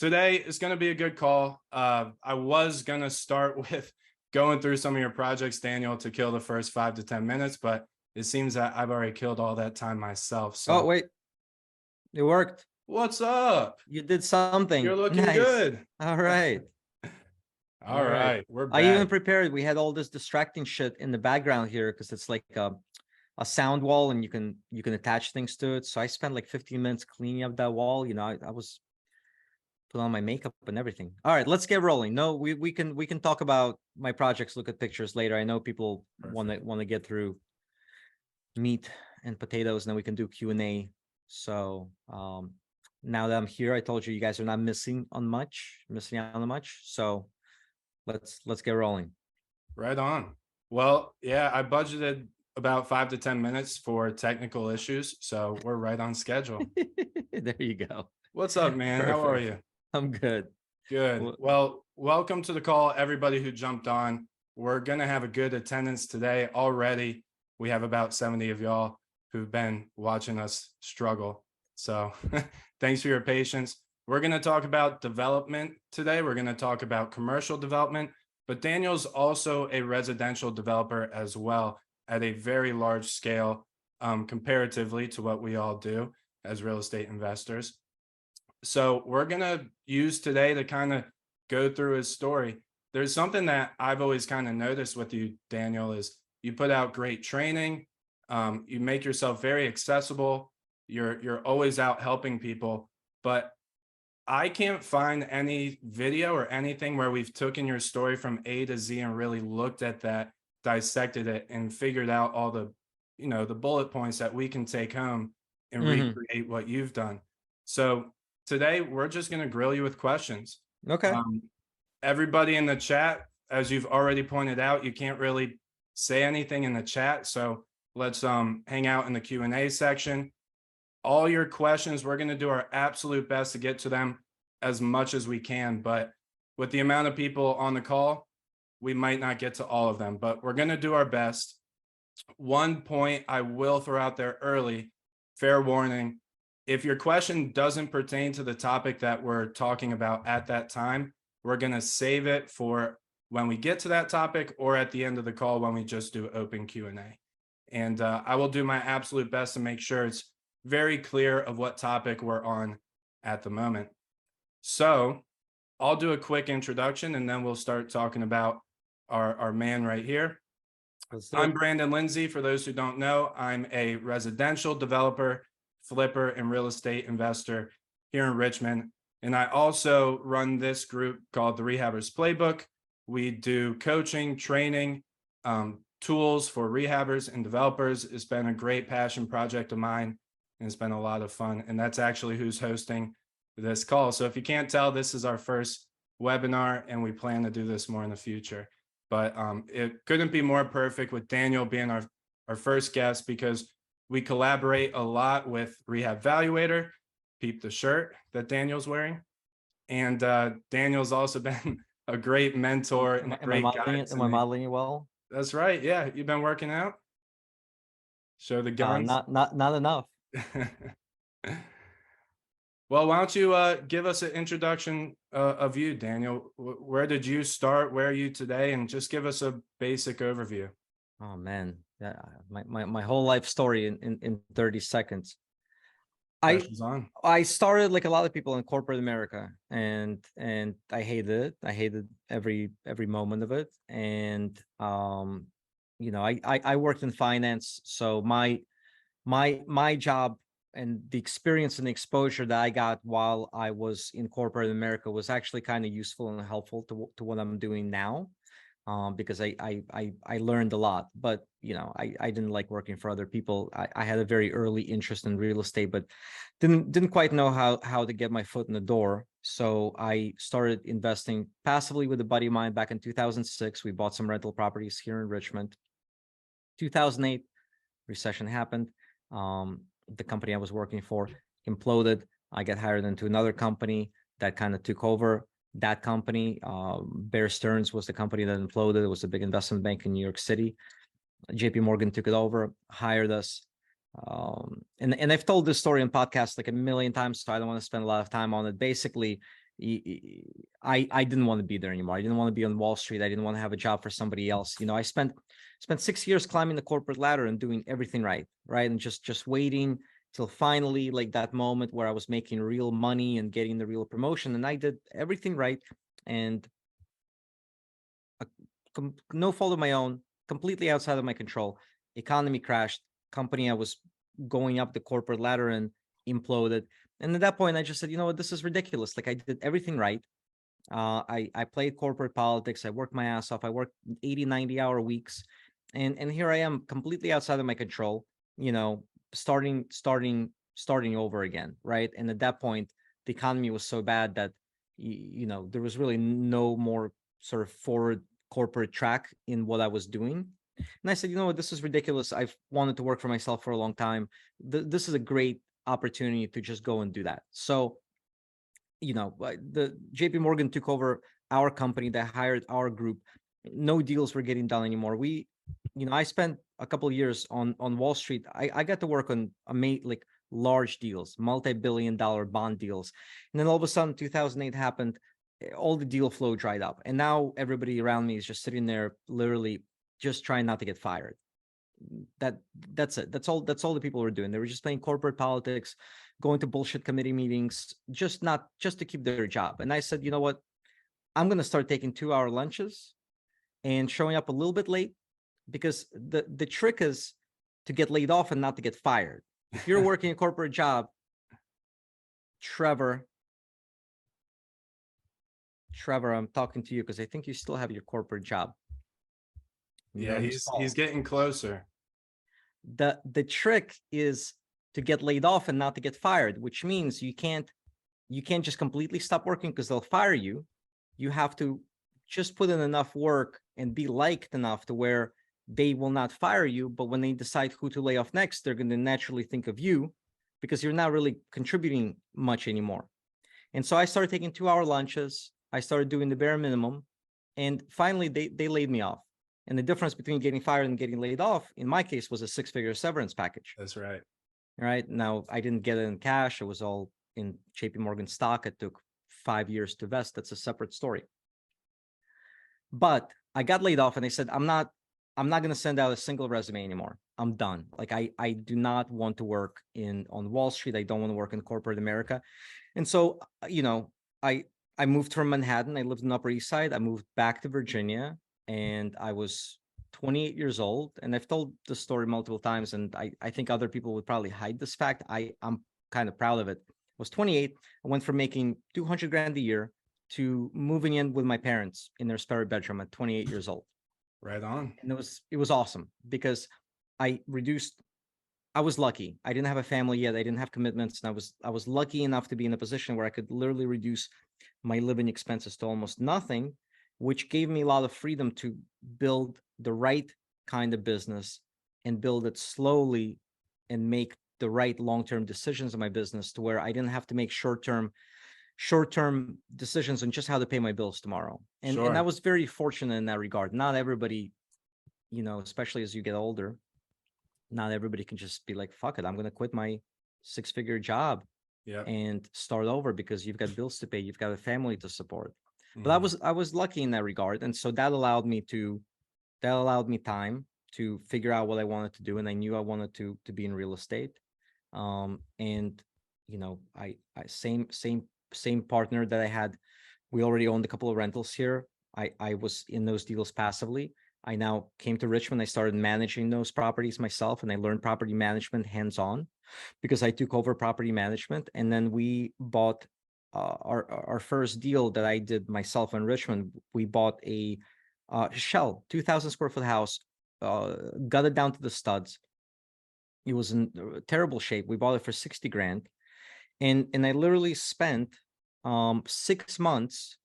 today is going to be a good call. I was going to start with going through some of your projects, Daniel, to kill the first 5 to 10 minutes, but it seems that I've already killed all that time myself. So, oh wait, it worked. what's up? You did something. You're looking Nice. good. All right. All right, we're back. I even prepared. We had all this distracting shit in the background here because it's like a sound wall, and you can attach things to it. So I spent like 15 minutes cleaning up that wall. You know, I was put on my makeup and everything. All right, let's get rolling. No, we can talk about my projects, look at pictures later. I know people want to get through meat and potatoes, and then we can do Q&A. So now that I'm here, I told you guys are not missing out on much. So let's get rolling. Right on. Well, yeah, I budgeted about 5 to 10 minutes for technical issues, so we're right on schedule. There you go. What's up, man? Perfect. How are you? I'm good. Good. Well, welcome to the call, everybody who jumped on. We're going to have a good attendance today already. We have about 70 of y'all who've been watching us struggle. So thanks for your patience. We're going to talk about development today. We're going to talk about commercial development, but Daniel's also a residential developer as well at a very large scale, comparatively to what we all do as real estate investors. So we're going to use today to kind of go through his story. There's something that I've always kind of noticed with you, Daniil, is you put out great training. You make yourself very accessible. You're always out helping people, but I can't find any video or anything where we've taken your story from A to Z and really looked at that, dissected it, and figured out all the, the bullet points that we can take home and recreate what you've done. So today we're just going to grill you with questions. Okay. Everybody in the chat, as you've already pointed out, you can't really say anything in the chat. So let's hang out in the Q&A section. All your questions, we're going to do our absolute best to get to them as much as we can. But with the amount of people on the call, we might not get to all of them, but we're going to do our best. One point I will throw out there early, fair warning, if your question doesn't pertain to the topic that we're talking about at that time, we're going to save it for when we get to that topic or at the end of the call when we just do open Q&A. And I will do my absolute best to make sure it's very clear of what topic we're on at the moment. So I'll do a quick introduction and then we'll start talking about our man right here. I'm Brandon Lindsay. For those who don't know, I'm a residential developer, flipper, and real estate investor here in Richmond. And I also run this group called the Rehabbers Playbook. We do coaching, training, tools for rehabbers and developers. It's been a great passion project of mine, and it's been a lot of fun. And that's actually who's hosting this call. So if you can't tell, this is our first webinar, and we plan to do this more in the future. But it couldn't be more perfect with Daniil being our first guest, because we collaborate a lot with Rehab Valuator. Peep the shirt that Daniil's wearing. And Daniil's also been a great mentor and a great guide. Am I modeling it well? That's right. Yeah. You've been working out? Show the guns? Not enough. Well, why don't you give us an introduction of you, Daniil? Where did you start? Where are you today? And just give us a basic overview. Oh man, yeah, my whole life story in 30 seconds. I started like a lot of people in corporate America, and I hated it. I hated every moment of it. And I worked in finance, so my job and the experience and the exposure that I got while I was in corporate America was actually kind of useful and helpful to what I'm doing now. Because I learned a lot, but I didn't like working for other people. I had a very early interest in real estate, but didn't quite know how to get my foot in the door. So I started investing passively with a buddy of mine back in 2006. We bought some rental properties here in Richmond. 2008, recession happened. The company I was working for imploded. I got hired into another company that kind of took over that company. Bear Stearns was the company that imploded. It was a big investment bank in New York City. JP Morgan took it over, hired us. And I've told this story on podcasts like a million times, so I don't want to spend a lot of time on it. Basically, I didn't want to be there anymore. I didn't want to be on Wall Street. I didn't want to have a job for somebody else. You know, I spent 6 years climbing the corporate ladder and doing everything right, and just waiting till finally, like, that moment where I was making real money and getting the real promotion, and I did everything right, and no fault of my own, completely outside of my control. Economy crashed. Company I was going up the corporate ladder and imploded. And at that point, I just said, you know what, this is ridiculous. Like, I did everything right. I played corporate politics. I worked my ass off. I worked 80, 90-hour weeks. And here I am, completely outside of my control, you know, starting over again, right? And at that point, the economy was so bad that, you know, there was really no more sort of forward corporate track in what I was doing. And I said, you know what, this is ridiculous. I've wanted to work for myself for a long time. This is a great opportunity to just go and do that. So, you know, the JP Morgan took over our company. They hired our group. No deals were getting done anymore. You know, I spent a couple of years on Wall Street. I got to work on like large deals, multi-billion-dollar bond deals. And then all of a sudden, 2008 happened. All the deal flow dried up. And now everybody around me is just sitting there, literally just trying not to get fired. That's it. That's all the people were doing. They were just playing corporate politics, going to bullshit committee meetings, just to keep their job. And I said, you know what? I'm going to start taking 2-hour lunches and showing up a little bit late, because the trick is to get laid off and not to get fired. If you're working a corporate job, Trevor, I'm talking to you because I think you still have your corporate job. Yeah, he's getting closer. The trick is to get laid off and not to get fired, which means you can't just completely stop working because they'll fire you. You have to just put in enough work and be liked enough to where they will not fire you. But when they decide who to lay off next, they're going to naturally think of you because you're not really contributing much anymore. And so I started taking 2-hour lunches. I started doing the bare minimum. And finally, they laid me off. And the difference between getting fired and getting laid off, in my case, was a 6-figure severance package. That's right. Right now, I didn't get it in cash. It was all in JP Morgan stock. It took 5 years to vest. That's a separate story. But I got laid off, and they said, I'm not going to send out a single resume anymore. I'm done. Like, I do not want to work on Wall Street. I don't want to work in corporate America. And so, you know, I moved from Manhattan. I lived on the Upper East Side. I moved back to Virginia, and I was 28 years old. And I've told the story multiple times, and I think other people would probably hide this fact. I'm kind of proud of it. I was 28. I went from making $200,000 a year to moving in with my parents in their spare bedroom at 28 years old. Right on. And it was awesome because I was lucky. I didn't have a family yet. I didn't have commitments. And I was lucky enough to be in a position where I could literally reduce my living expenses to almost nothing, which gave me a lot of freedom to build the right kind of business and build it slowly and make the right long-term decisions in my business to where I didn't have to make short-term decisions on just how to pay my bills tomorrow. And I was very fortunate in that regard. Not everybody, you know, especially as you get older, not everybody can just be like, fuck it, I'm going to quit my 6-figure job and start over, because you've got bills to pay. You've got a family to support. Mm-hmm. But I was lucky in that regard. And so that allowed me time to figure out what I wanted to do. And I knew I wanted to be in real estate. And, you know, I same partner that I had. We already owned a couple of rentals here. I was in those deals passively. I now came to Richmond. I started managing those properties myself, and I learned property management hands-on because I took over property management. And then we bought our first deal that I did myself in Richmond. We bought a shell, 2,000 square foot house, gutted down to the studs. It was in terrible shape. We bought it for $60,000. And I literally spent 6 months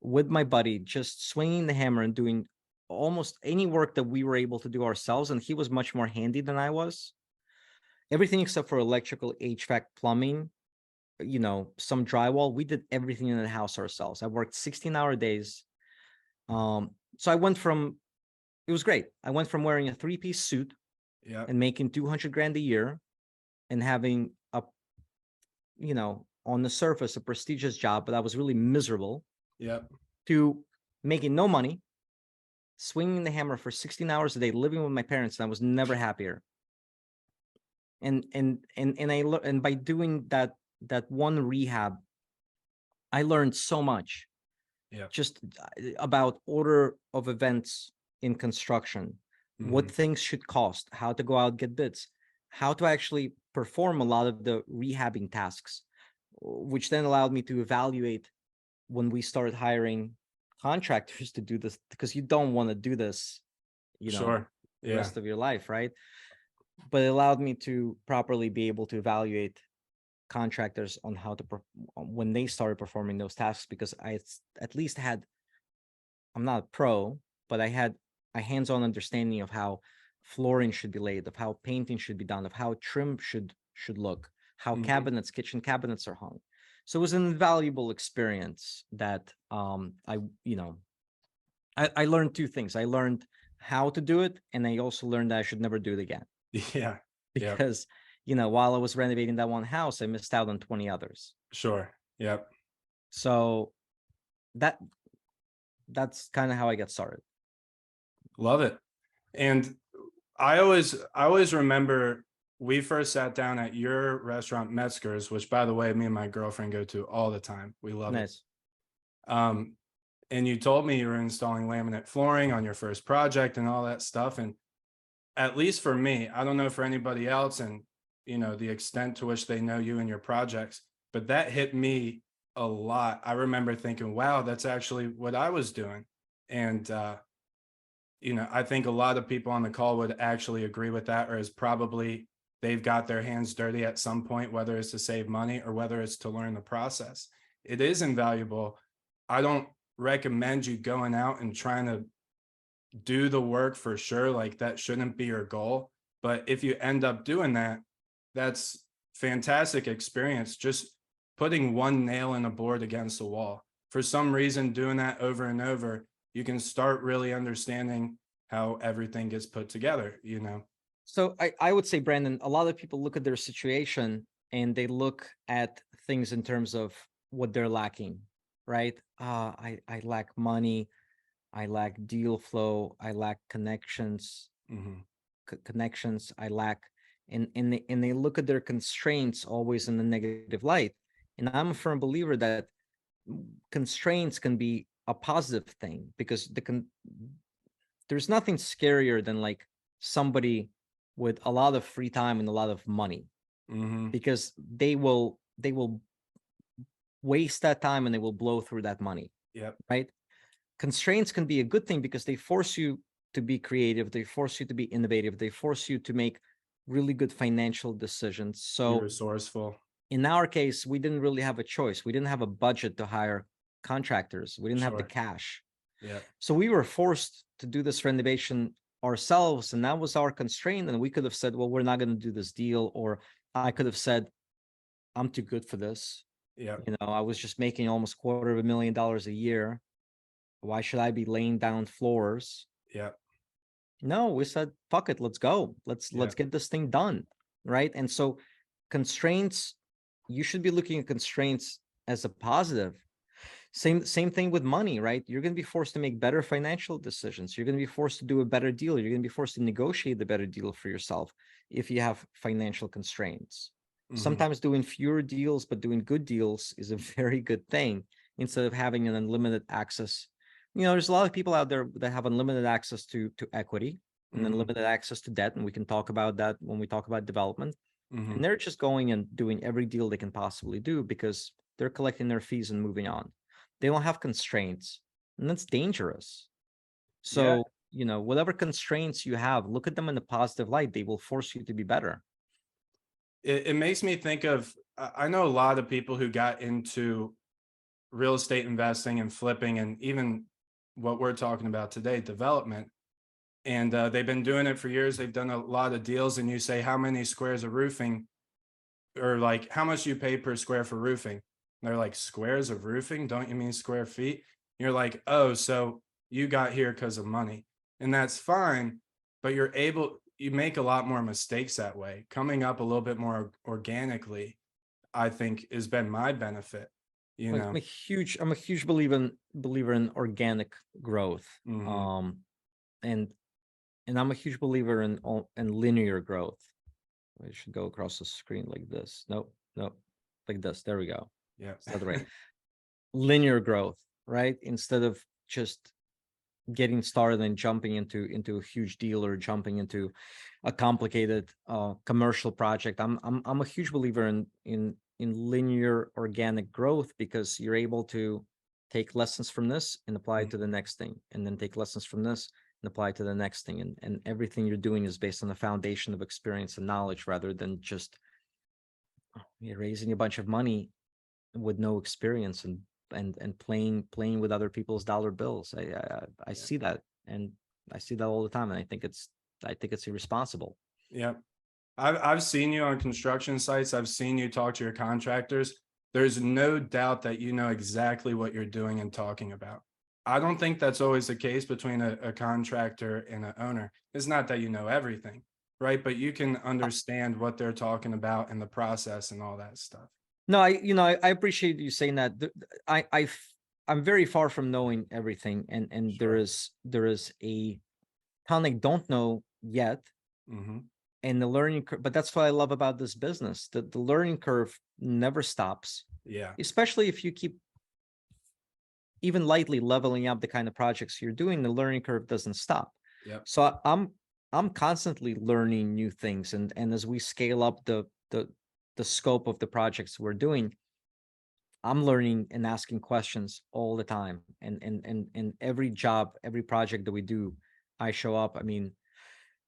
with my buddy just swinging the hammer and doing almost any work that we were able to do ourselves. And he was much more handy than I was. Everything except for electrical, HVAC, plumbing, you know, some drywall. We did everything in the house ourselves. I worked 16-hour days. So I went from, it was great. I went from wearing a 3-piece suit and making $200,000 a year and having a on the surface a prestigious job, but I was really miserable, Yep. to making no money, swinging the hammer for 16 hours a day, living with my parents, and I was never happier. And by doing that one rehab, I learned so much Yep. just about order of events in construction, what Mhm. things should cost, how to go out, get bids, how to actually perform a lot of the rehabbing tasks, which then allowed me to evaluate when we started hiring contractors to do this, because you don't want to do this, Sure. the Yeah. rest of your life, right? But it allowed me to properly be able to evaluate contractors on how to when they started performing those tasks, because at least had, I'm not a pro, but I had a hands-on understanding of how flooring should be laid, of how painting should be done, of how trim should look, how Mhm. kitchen cabinets are hung. So it was an invaluable experience that I learned two things. I learned how to do it, and I also learned that I should never do it again. Yeah. Yep. Because while I was renovating that one house, I missed out on 20 others. Sure. Yep. So that that's kind of how I got started. Love it. And I always remember we first sat down at your restaurant, Metzger's, which by the way, me and my girlfriend go to all the time. We love it. Nice. Um, and you told me you were installing laminate flooring on your first project and all that stuff. And at least for me, I don't know for anybody else and the extent to which they know you and your projects, but that hit me a lot. I remember thinking, wow, that's actually what I was doing. And I think a lot of people on the call would actually agree with that, or is probably they've got their hands dirty at some point, whether it's to save money or whether it's to learn the process. It is invaluable. I don't recommend you going out and trying to do the work for sure. Like that shouldn't be your goal. But if you end up doing that, that's fantastic experience. Just putting one nail in a board against the wall. For some reason, doing that over and over, you can start really understanding how everything gets put together. So I would say, Brandon, a lot of people look at their situation and they look at things in terms of what they're lacking, right? I lack money, I lack deal flow, I lack connections, Hmm. I lack, and they look at their constraints always in the negative light. And I'm a firm believer that constraints can be a positive thing, because there's nothing scarier than like somebody with a lot of free time and a lot of money, Hmm. because they will waste that time and they will blow through that money, Yep. right? Constraints can be a good thing because they force you to be creative, they force you to be innovative, they force you to make really good financial decisions. Be So resourceful. in our case, we didn't really have a choice. We didn't have a budget to hire contractors, we didn't have the Sure. cash. Yep. So we were forced to do this renovation ourselves, and that was our constraint. And we could have said, well, we're not going to do this deal. Or I could have said, I'm too good for this. Yep. I was just making almost $250,000 a year. Why should I be laying down floors? Yep. No, we said, fuck it, let's go. Let's Yep. get this thing done. Right. And so constraints, you should be looking at constraints as a positive. Same thing with money, right? You're going to be forced to make better financial decisions. You're going to be forced to do a better deal. You're going to be forced to negotiate the better deal for yourself if you have financial constraints. Hmm. Sometimes doing fewer deals, but doing good deals is a very good thing, instead of having an unlimited access. There's a lot of people out there that have unlimited access to equity and Hmm. unlimited access to debt. And we can talk about that when we talk about development. Hmm. And they're just going and doing every deal they can possibly do because they're collecting their fees and moving on. They don't have constraints, and that's dangerous. Yeah. So, whatever constraints you have, look at them in a positive light. They will force you to be better. It makes me think of, I know a lot of people who got into real estate investing and flipping and even what we're talking about today, development. And they've been doing it for years. They've done a lot of deals. And you say, how many squares of roofing, or like, how much you pay per square for roofing? And they're like, squares of roofing? Don't you mean square feet? And you're like, oh, so you got here because of money. And that's fine. But you make a lot more mistakes that way, coming up a little bit more organically. I think has been my benefit, you Like know. I'm a huge believer in organic growth. Mhm. And I'm a huge believer in linear growth. I should go across the screen like this. Nope, nope, like this. There we go. Yeah. Is that the right? Linear growth, right? Instead of just getting started and jumping into a huge deal or jumping into a complicated commercial project. I'm a huge believer in linear organic growth, because you're able to take lessons from this and apply it to the Mhm. next thing, and then take lessons from this and apply it to the next thing. And everything you're doing is based on a foundation of experience and knowledge, rather than just you're raising a bunch of money with no experience and playing with other people's dollar bills. I Yeah. see that, and I see that all the time, and I think it's irresponsible. Yeah. I've seen you on construction sites. I've seen you talk to your contractors. There's no doubt that you know exactly what you're doing and talking about. I don't think that's always the case between a contractor and an owner. It's not that you know everything, right? But you can Uh, understand what they're talking about and the process and all that stuff. No, I appreciate you saying that. I'm very far from knowing everything, and Sure. there is a ton I don't know yet, Hmm. and the learning curve. But that's what I love about this business. The learning curve never stops, Yeah. especially if you keep even lightly leveling up the kind of projects you're doing. The learning curve doesn't stop. Yep. So I'm constantly learning new things, and as we scale up the scope of the projects we're doing, I'm learning and asking questions all the time. And every job, every project that we do, I show up. I mean,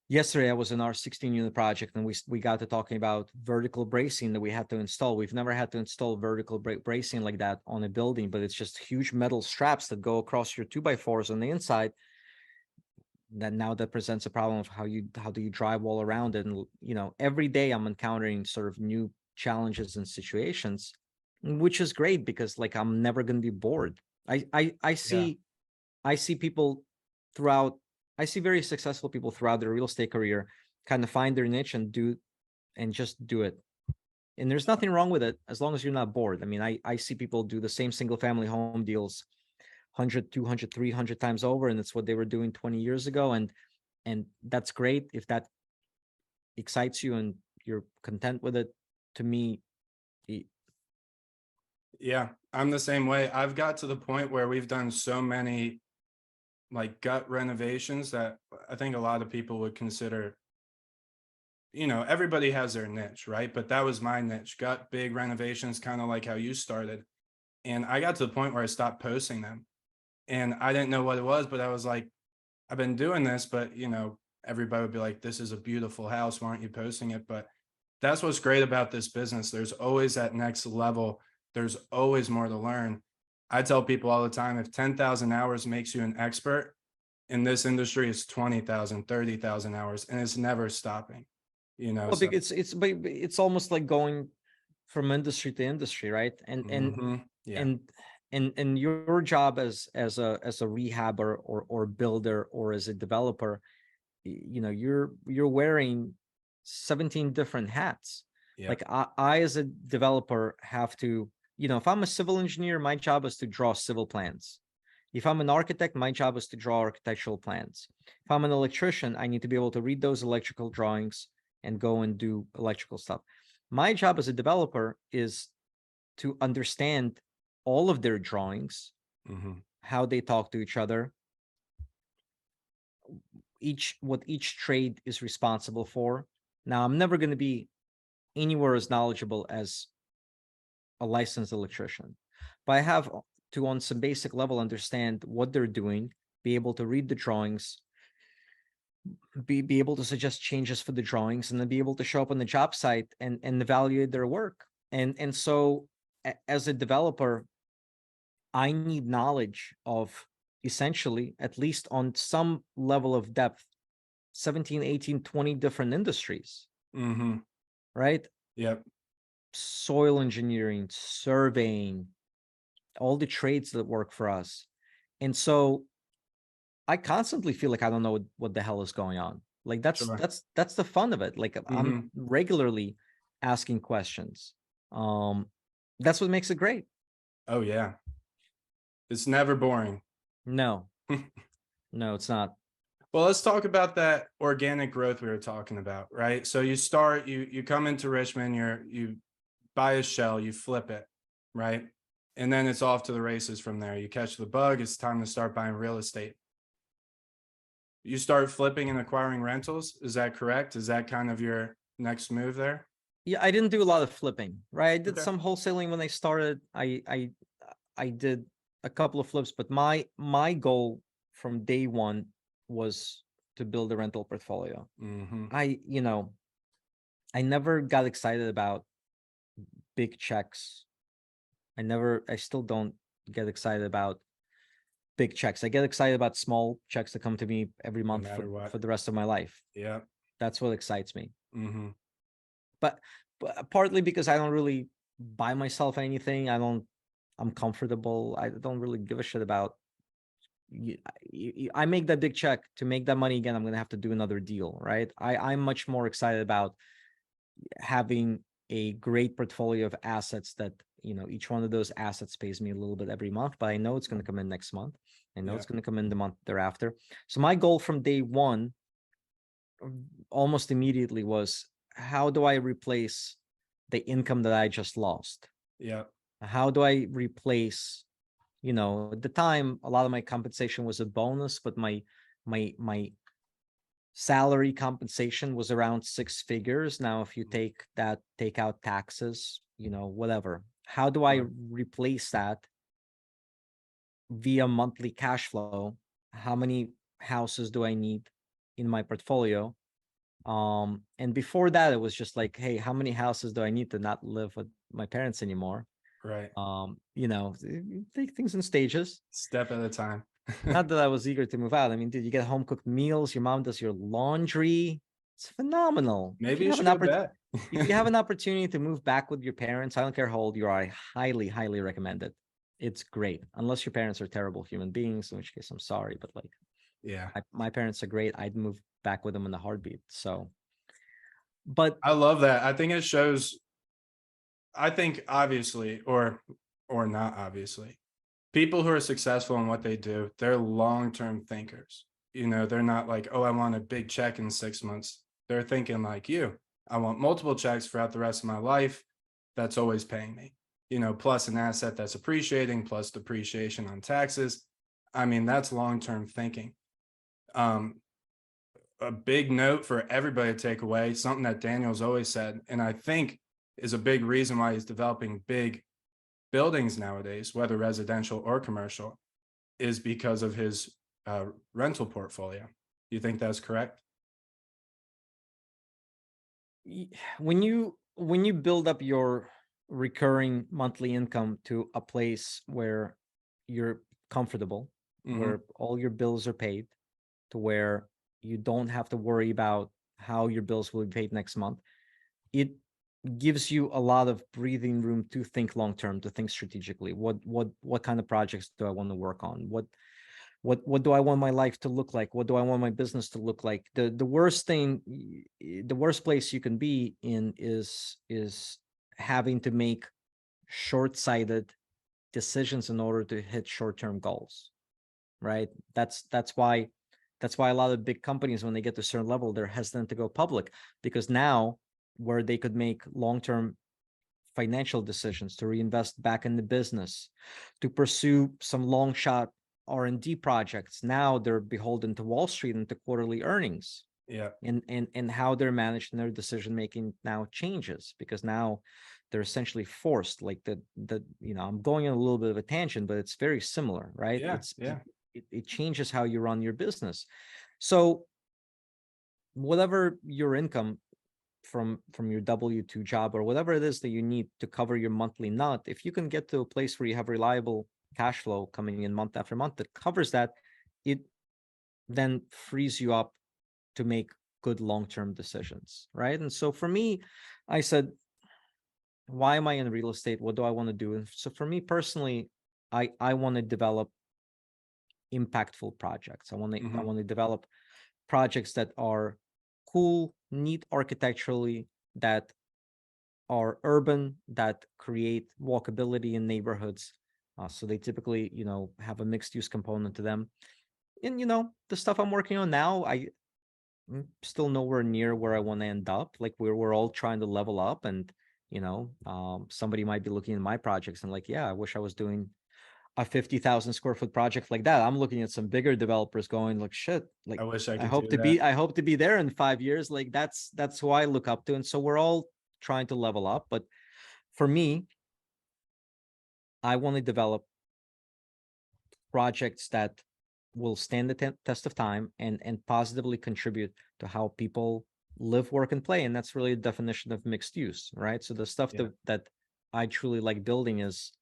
yesterday I was in our 16 unit project, and we got to talking about vertical bracing that we had to install. We've never had to install vertical bracing like that on a building, but it's just huge metal straps that go across your 2x4s on the inside. That presents a problem of how do you drywall around it. And every day I'm encountering sort of new challenges and situations, which is great, because like I'm never going to be bored. I Yeah. see people throughout. I see very successful people throughout their real estate career kind of find their niche and just do it. And there's nothing wrong with it, as long as you're not bored. I mean, I see people do the same single family home deals 100, 200, 300 times over, and it's what they were doing 20 years ago. And that's great if that excites you and you're content with it. To me, Yeah. I'm the same way. I've got to the point where we've done so many like gut renovations that I think a lot of people would consider, everybody has their niche, right? But that was my niche, gut big renovations, kind of like how you started. And I got to the point where I stopped posting them. And I didn't know what it was, but I was like, I've been doing this, but everybody would be like, this is a beautiful house. Why aren't you posting it? But that's what's great about this business. There's always that next level. There's always more to learn. I tell people all the time, if 10,000 hours makes you an expert in this industry, it's 20,000, 30,000 hours, and it's never stopping, well, so. it's almost like going from industry to industry, right? Yeah. And and your job as a rehabber or builder or as a developer, you're wearing 17 different hats. Yeah. Like I as a developer have to, if I'm a civil engineer, my job is to draw civil plans. If I'm an architect, my job is to draw architectural plans. If I'm an electrician, I need to be able to read those electrical drawings and go and do electrical stuff. My job as a developer is to understand all of their drawings, Hmm. how they talk to each other, what each trade is responsible for. Now, I'm never going to be anywhere as knowledgeable as a licensed electrician, but I have to, on some basic level, understand what they're doing, be able to read the drawings, be able to suggest changes for the drawings, and then be able to show up on the job site and evaluate their work. And so as a developer, I need knowledge of, essentially, at least on some level of depth, 17, 18, 20 different industries, Hmm. right? Yep. Soil engineering, surveying, all the trades that work for us. And so I constantly feel like I don't know what the hell is going on. Like Sure. that's the fun of it. Like I'm Hmm. regularly asking questions. That's what makes it great. Oh yeah. It's never boring. No, no, it's not. Well, let's talk about that organic growth we were talking about, right? So you start, you come into Richmond, you buy a shell, you flip it, right? And then it's off to the races from there. You catch the bug, it's time to start buying real estate. You start flipping and acquiring rentals. Is that correct? Is that kind of your next move there? Yeah, I didn't do a lot of flipping, right? I did Okay. some wholesaling when I started. I did a couple of flips, but my goal from day one was to build a rental portfolio. Mm-hmm. I never got excited about big checks. I still don't get excited about big checks. I get excited about small checks that come to me every No month matter what. for the rest of my life. Yeah. That's what excites me. Mm-hmm. But, partly because I don't really buy myself anything. I'm comfortable. I don't really give a shit about. I make that big check to make that money again. I'm gonna have to do another deal, right? I'm much more excited about having a great portfolio of assets that, each one of those assets pays me a little bit every month, but I know it's going to come in next month. I know Yeah. it's going to come in the month thereafter. So my goal from day one, almost immediately, was how do I replace the income that I just lost? Yeah. How do I replace, at the time, a lot of my compensation was a bonus, but my salary compensation was around 6 figures. Now, if you take out taxes, whatever, how do I Right. replace that via monthly cash flow? How many houses do I need in my portfolio? And before that, it was just like, hey, how many houses do I need to not live with my parents anymore? Right. Take things in stages. Step at a time. Not that I was eager to move out. I mean, did you get home cooked meals? Your mom does your laundry. It's phenomenal. Maybe you should go back. If you have an opportunity to move back with your parents, I don't care how old you are, I highly, highly recommend it. It's great, unless your parents are terrible human beings, in which case I'm sorry, but like, Yeah. my parents are great. I'd move back with them in a heartbeat. So, but I love that. I think it shows, I think obviously, or not obviously, people who are successful in what they do, they're long-term thinkers. They're not like, oh, I want a big check in 6 months. They're thinking like you. I want multiple checks throughout the rest of my life. That's always paying me, plus an asset that's appreciating, plus depreciation on taxes. I mean, that's long-term thinking. A big note for everybody to take away, something that Daniil's always said, and I think is a big reason why he's developing big buildings nowadays, whether residential or commercial, is because of his rental portfolio. Do you think that's correct? when you build up your recurring monthly income to a place where you're comfortable, Mm-hmm. where all your bills are paid, to where you don't have to worry about how your bills will be paid next month, it gives you a lot of breathing room to think long term, to think strategically. What kind of projects do I want to work on? What do I want my life to look like? What do I want my business to look like? The worst thing, the worst place you can be in is having to make short-sighted decisions in order to hit short-term goals, right? That's why a lot of big companies, when they get to a certain level, they're hesitant to go public, because now, where they could make long-term financial decisions to reinvest back in the business, to pursue some long shot R&D projects, now they're beholden to Wall Street and to quarterly earnings. Yeah. And how they're managed, and their decision making now changes, because now they're essentially forced, like I'm going on a little bit of a tangent, but it's very similar, right? Yeah. Yeah. It changes how you run your business. So whatever your income from your W-2 job, or whatever it is that you need to cover your monthly nut, if you can get to a place where you have reliable cash flow coming in month after month that covers that, it then frees you up to make good long-term decisions, right? And so for me, I said, why am I in real estate? What do I want to do? And so for me personally, I want to develop impactful projects. I Mm-hmm. want to develop projects that are cool, neat architecturally, that are urban, that create walkability in neighborhoods. So they typically, have a mixed use component to them. And, the stuff I'm working on now, I'm still nowhere near where I want to end up. Like we're all trying to level up, and, somebody might be looking at my projects and like, yeah, I wish I was doing a 50,000 square foot project like that. I'm looking at some bigger developers going like, shit, like I wish I I could hope do to that. be, I hope to be there in 5 years. Like that's who I look up to. And so we're all trying to level up. But for me, I want to develop projects that will stand the test of time and positively contribute to how people live, work, and play. And that's really the definition of mixed use, right? So the stuff Yeah. that I truly like building is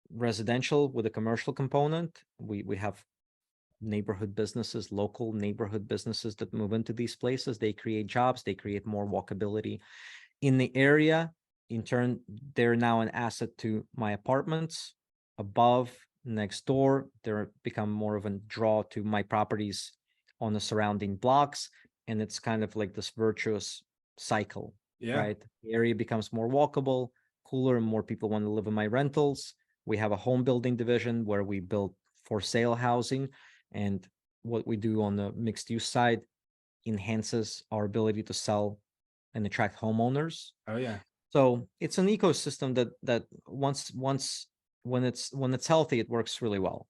residential with a commercial component. We have neighborhood businesses, local neighborhood businesses that move into these places. They create jobs, they create more walkability in the area. In turn, they're now an asset to my apartments above, next door. They're become more of a draw to my properties on the surrounding blocks. And it's kind of like this virtuous cycle, Yeah. right? The area becomes more walkable, cooler, and more people want to live in my rentals. We have a home building division where we build for sale housing. And what we do on the mixed use side enhances our ability to sell and attract homeowners. Oh yeah. So it's an ecosystem that once when it's healthy, it works really well.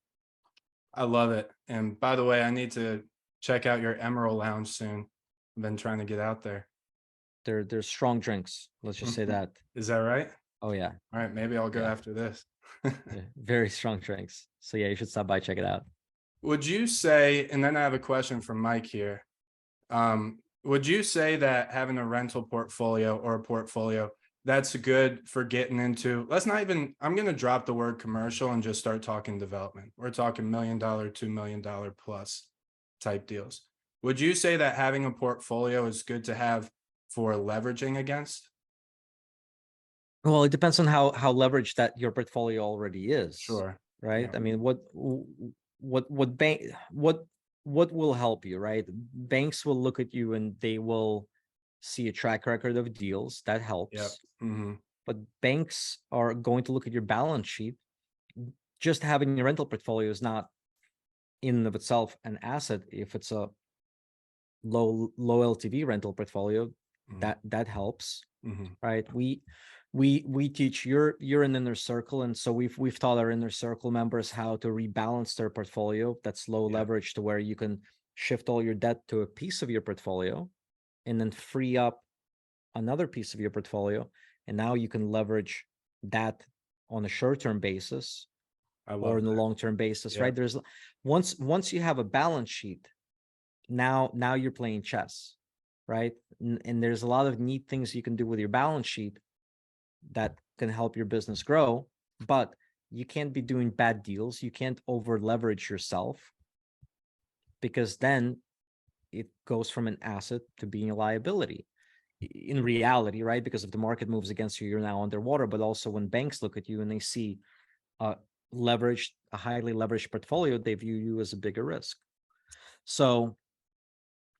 I love it. And by the way, I need to check out your Emerald Lounge soon. I've been trying to get out there. There's strong drinks. Let's just say that. Is that right? Oh yeah, All right, maybe I'll go yeah, after this. yeah, very strong drinks. So yeah, you should stop by, check it out. Would you say, and then I have a question from Mike here. Would you say that having a rental portfolio or a portfolio that's good for getting into, let's not even, I'm going to drop the word commercial and just start talking development. We're talking $1 million, $2 million plus type deals. Would you say that having a portfolio is good to have for leveraging against? Well, it depends on how leveraged that your portfolio already is. Sure. Right. Yeah. I mean, what bank what will help you, right? Banks will look at you and they will see a track record of deals. That Yep. helps. Mm-hmm. But banks are going to look at your balance sheet. Just having a rental portfolio is not in and of itself an asset. If it's a low LTV rental portfolio, Mm-hmm. that helps, Mm-hmm. right? We teach, you're an inner circle, and so we've taught our inner circle members how to rebalance their portfolio that's low Yeah. leverage to where you can shift all your debt to a piece of your portfolio and then free up another piece of your portfolio, and now you can leverage that on a short-term basis I or love in a that. long-term basis, Yeah. right? There's once you have a balance sheet, now you're playing chess, right? And there's a lot of neat things you can do with your balance sheet that can help your business grow, but you can't be doing bad deals. You can't over leverage yourself, because then it goes from an asset to being a liability in reality, right? Because if the market moves against you, you're now underwater. But also when banks look at you and they see a highly leveraged portfolio, they view you as a bigger risk. So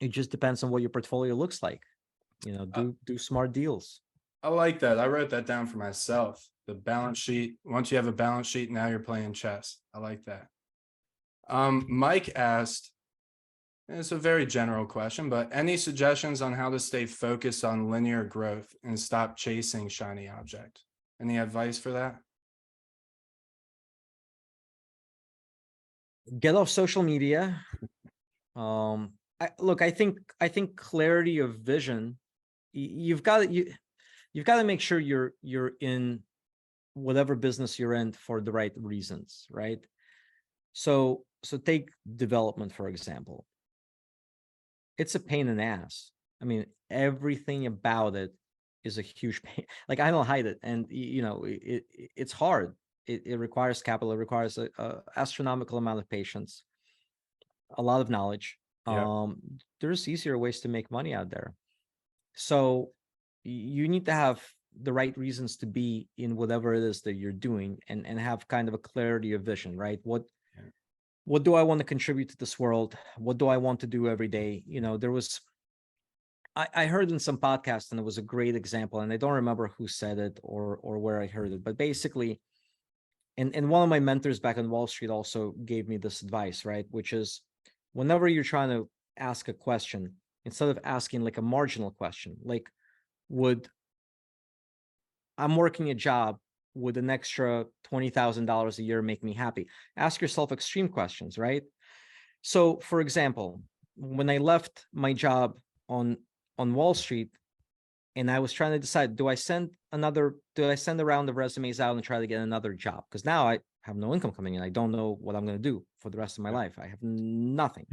it just depends on what your portfolio looks like. Do smart deals. I like that. I wrote that down for myself. The balance sheet. Once you have a balance sheet, now you're playing chess. I like that. Mike asked, and it's a very general question, but any suggestions on how to stay focused on linear growth and stop chasing shiny object? Any advice for that? Get off social media. I think clarity of vision. You've got to make sure you're in whatever business you're in for the right reasons, right? So take development, for example. It's a pain in the ass. I mean, everything about it is a huge pain. Like, I don't hide it. And it's hard. It requires capital. It requires a astronomical amount of patience, a lot of knowledge. Yeah. There's easier ways to make money out there. So you need to have the right reasons to be in whatever it is that you're doing, and have kind of a clarity of vision, right? What do I want to contribute to this world? What do I want to do every day? There was I heard in some podcast, and it was a great example, and I don't remember who said it or where I heard it, but basically, and one of my mentors back on Wall Street also gave me this advice, right? Which is, whenever you're trying to ask a question, instead of asking like a marginal question, like, would I'm working a job, would an extra $20,000 a year make me happy? Ask yourself extreme questions, right? So, for example, when I left my job on Wall Street, and I was trying to decide, do I send a round of resumes out and try to get another job? Because now I have no income coming in. I don't know what I'm going to do for the rest of my life. I have nothing.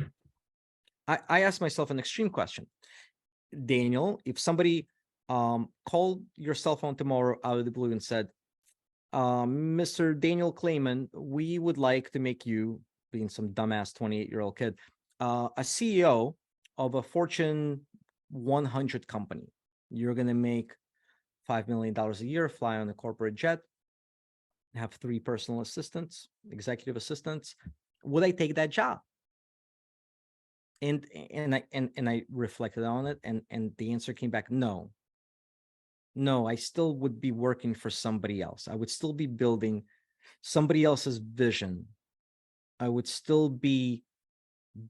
I asked myself an extreme question. Daniil, if somebody called your cell phone tomorrow out of the blue and said, Mr. Daniil Kleyman, we would like to make you, being some dumbass 28-year-old kid, a CEO of a Fortune 100 company. You're going to make $5 million a year, fly on a corporate jet, have 3 personal assistants, executive assistants. Would I take that job? And I reflected on it, and the answer came back, no. No, I still would be working for somebody else. I would still be building somebody else's vision. I would still be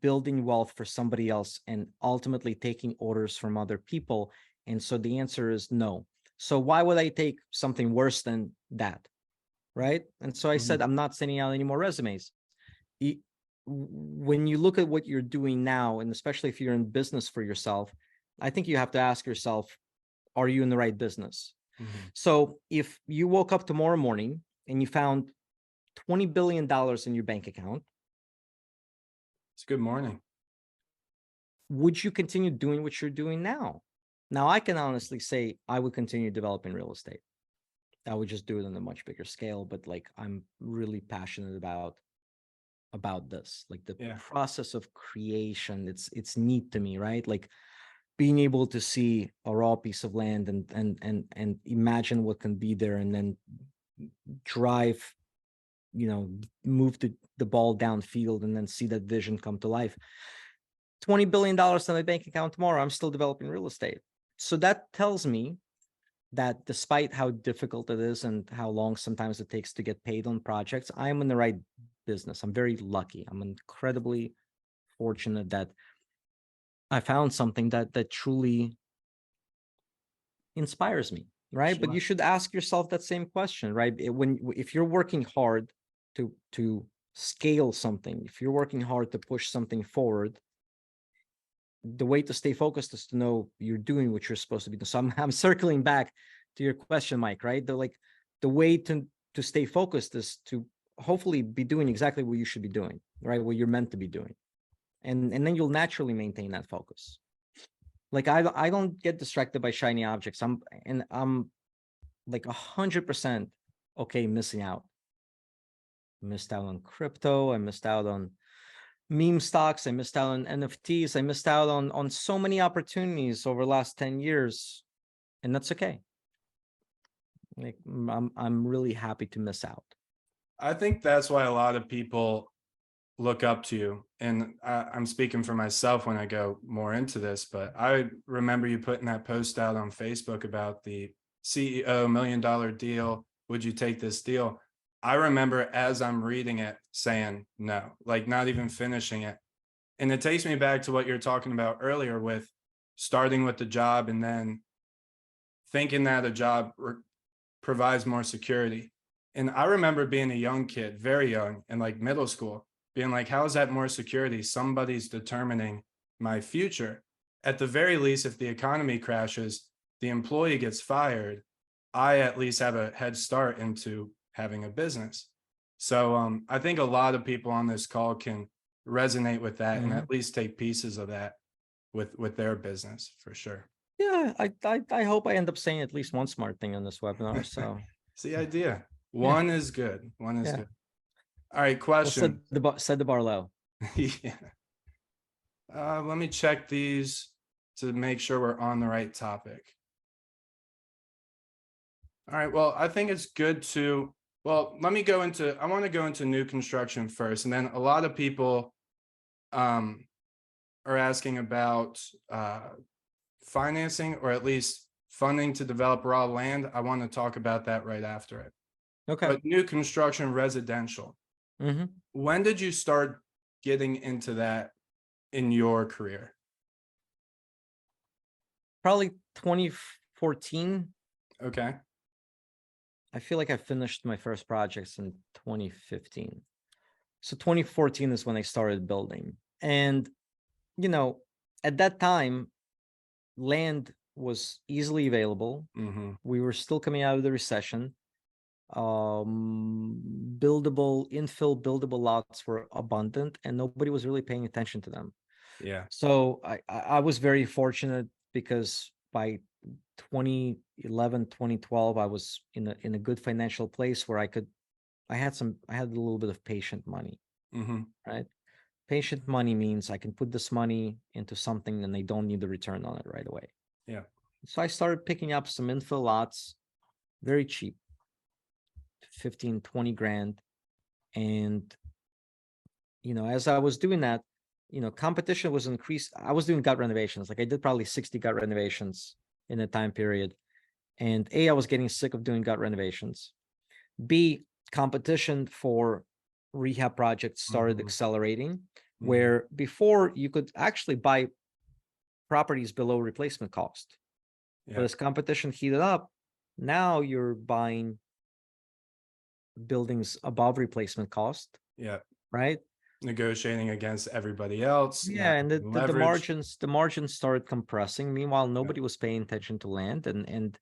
building wealth for somebody else and ultimately taking orders from other people. And so the answer is no. So why would I take something worse than that? Right. And so I said, I'm not sending out any more resumes. When you look at what you're doing now, and especially if you're in business for yourself, I think you have to ask yourself, are you in the right business? So if you woke up tomorrow morning and you found $20 billion in your bank account, It's good morning. would you continue doing what you're doing now? Now, I can honestly say I would continue developing real estate. I would just do it on a much bigger scale, but like, I'm really passionate about this, like the process of creation. It's neat to me, right? Like being able to see a raw piece of land and imagine what can be there, and then drive, move the ball downfield and then see that vision come to life. $20 billion in my bank account tomorrow, I'm still developing real estate. So that tells me that despite how difficult it is and how long sometimes it takes to get paid on projects, I'm in the right business. I'm very lucky. I'm incredibly fortunate that I found something that truly inspires me, right? But you should ask yourself that same question, right? If you're working hard to scale something, if you're working hard to push something forward, the way to stay focused is to know you're doing what you're supposed to be doing. So I'm circling back to your question, Mike, right? The way to stay focused is to hopefully be doing exactly what you should be doing, right? What you're meant to be doing. And then you'll naturally maintain that focus. Like I don't get distracted by shiny objects. I'm like 100% okay missing out. Missed out on crypto. I missed out on meme stocks. I missed out on NFTs. I missed out on so many opportunities over the last 10 years, and that's okay. Like I'm really happy to miss out. I think that's why a lot of people look up to you. And I'm speaking for myself when I go more into this, but I remember you putting that post out on Facebook about the CEO $1 million deal. Would you take this deal? I remember as I'm reading it saying no, like not even finishing it. And it takes me back to what you're talking about earlier with starting with the job and then thinking that a job provides more security. And I remember being a young kid, very young, in like middle school, being like, how is that more security? Somebody's determining my future. At the very least, if the economy crashes, the employee gets fired, I at least have a head start into having a business. So I think a lot of people on this call can resonate with that and at least take pieces of that with their business for sure. Yeah, I hope I end up saying at least one smart thing on this webinar. So it's the idea. One is good. One is good. All right, question. Well, set the bar low. Yeah. Let me check these to make sure we're on the right topic. All right, well, I think it's good to, well, let me go into, I want to go into new construction first. And then a lot of people are asking about financing or at least funding to develop raw land, I want to talk about that right after it. Okay. But new construction residential, Hmm. when did you start getting into that in your career? Probably 2014. Okay. I feel like I finished my first projects in 2015. So 2014 is when I started building. And, you know, at that time, land was easily available. Mm-hmm. We were still coming out of the recession. Buildable, infill buildable lots were abundant and nobody was really paying attention to them. Yeah. So I was very fortunate because by 2011, 2012, I was in a good financial place where I had a little bit of patient money, Mm-hmm. right? Patient money means I can put this money into something and they don't need the return on it right away. Yeah. So I started picking up some infill lots, very cheap, 15, 20 grand. And, as I was doing that, competition was increased. I was doing gut renovations. Like I did probably 60 gut renovations in a time period. And A, I was getting sick of doing gut renovations. B, competition for rehab projects started Mm-hmm. accelerating, Mm-hmm. where before you could actually buy properties below replacement cost. But Yeah. as competition heated up, now you're buying buildings above replacement cost, Yeah. right? Negotiating against everybody else, Yeah, not and having the leverage. margins started compressing. Meanwhile, Yeah. nobody was paying attention to land, and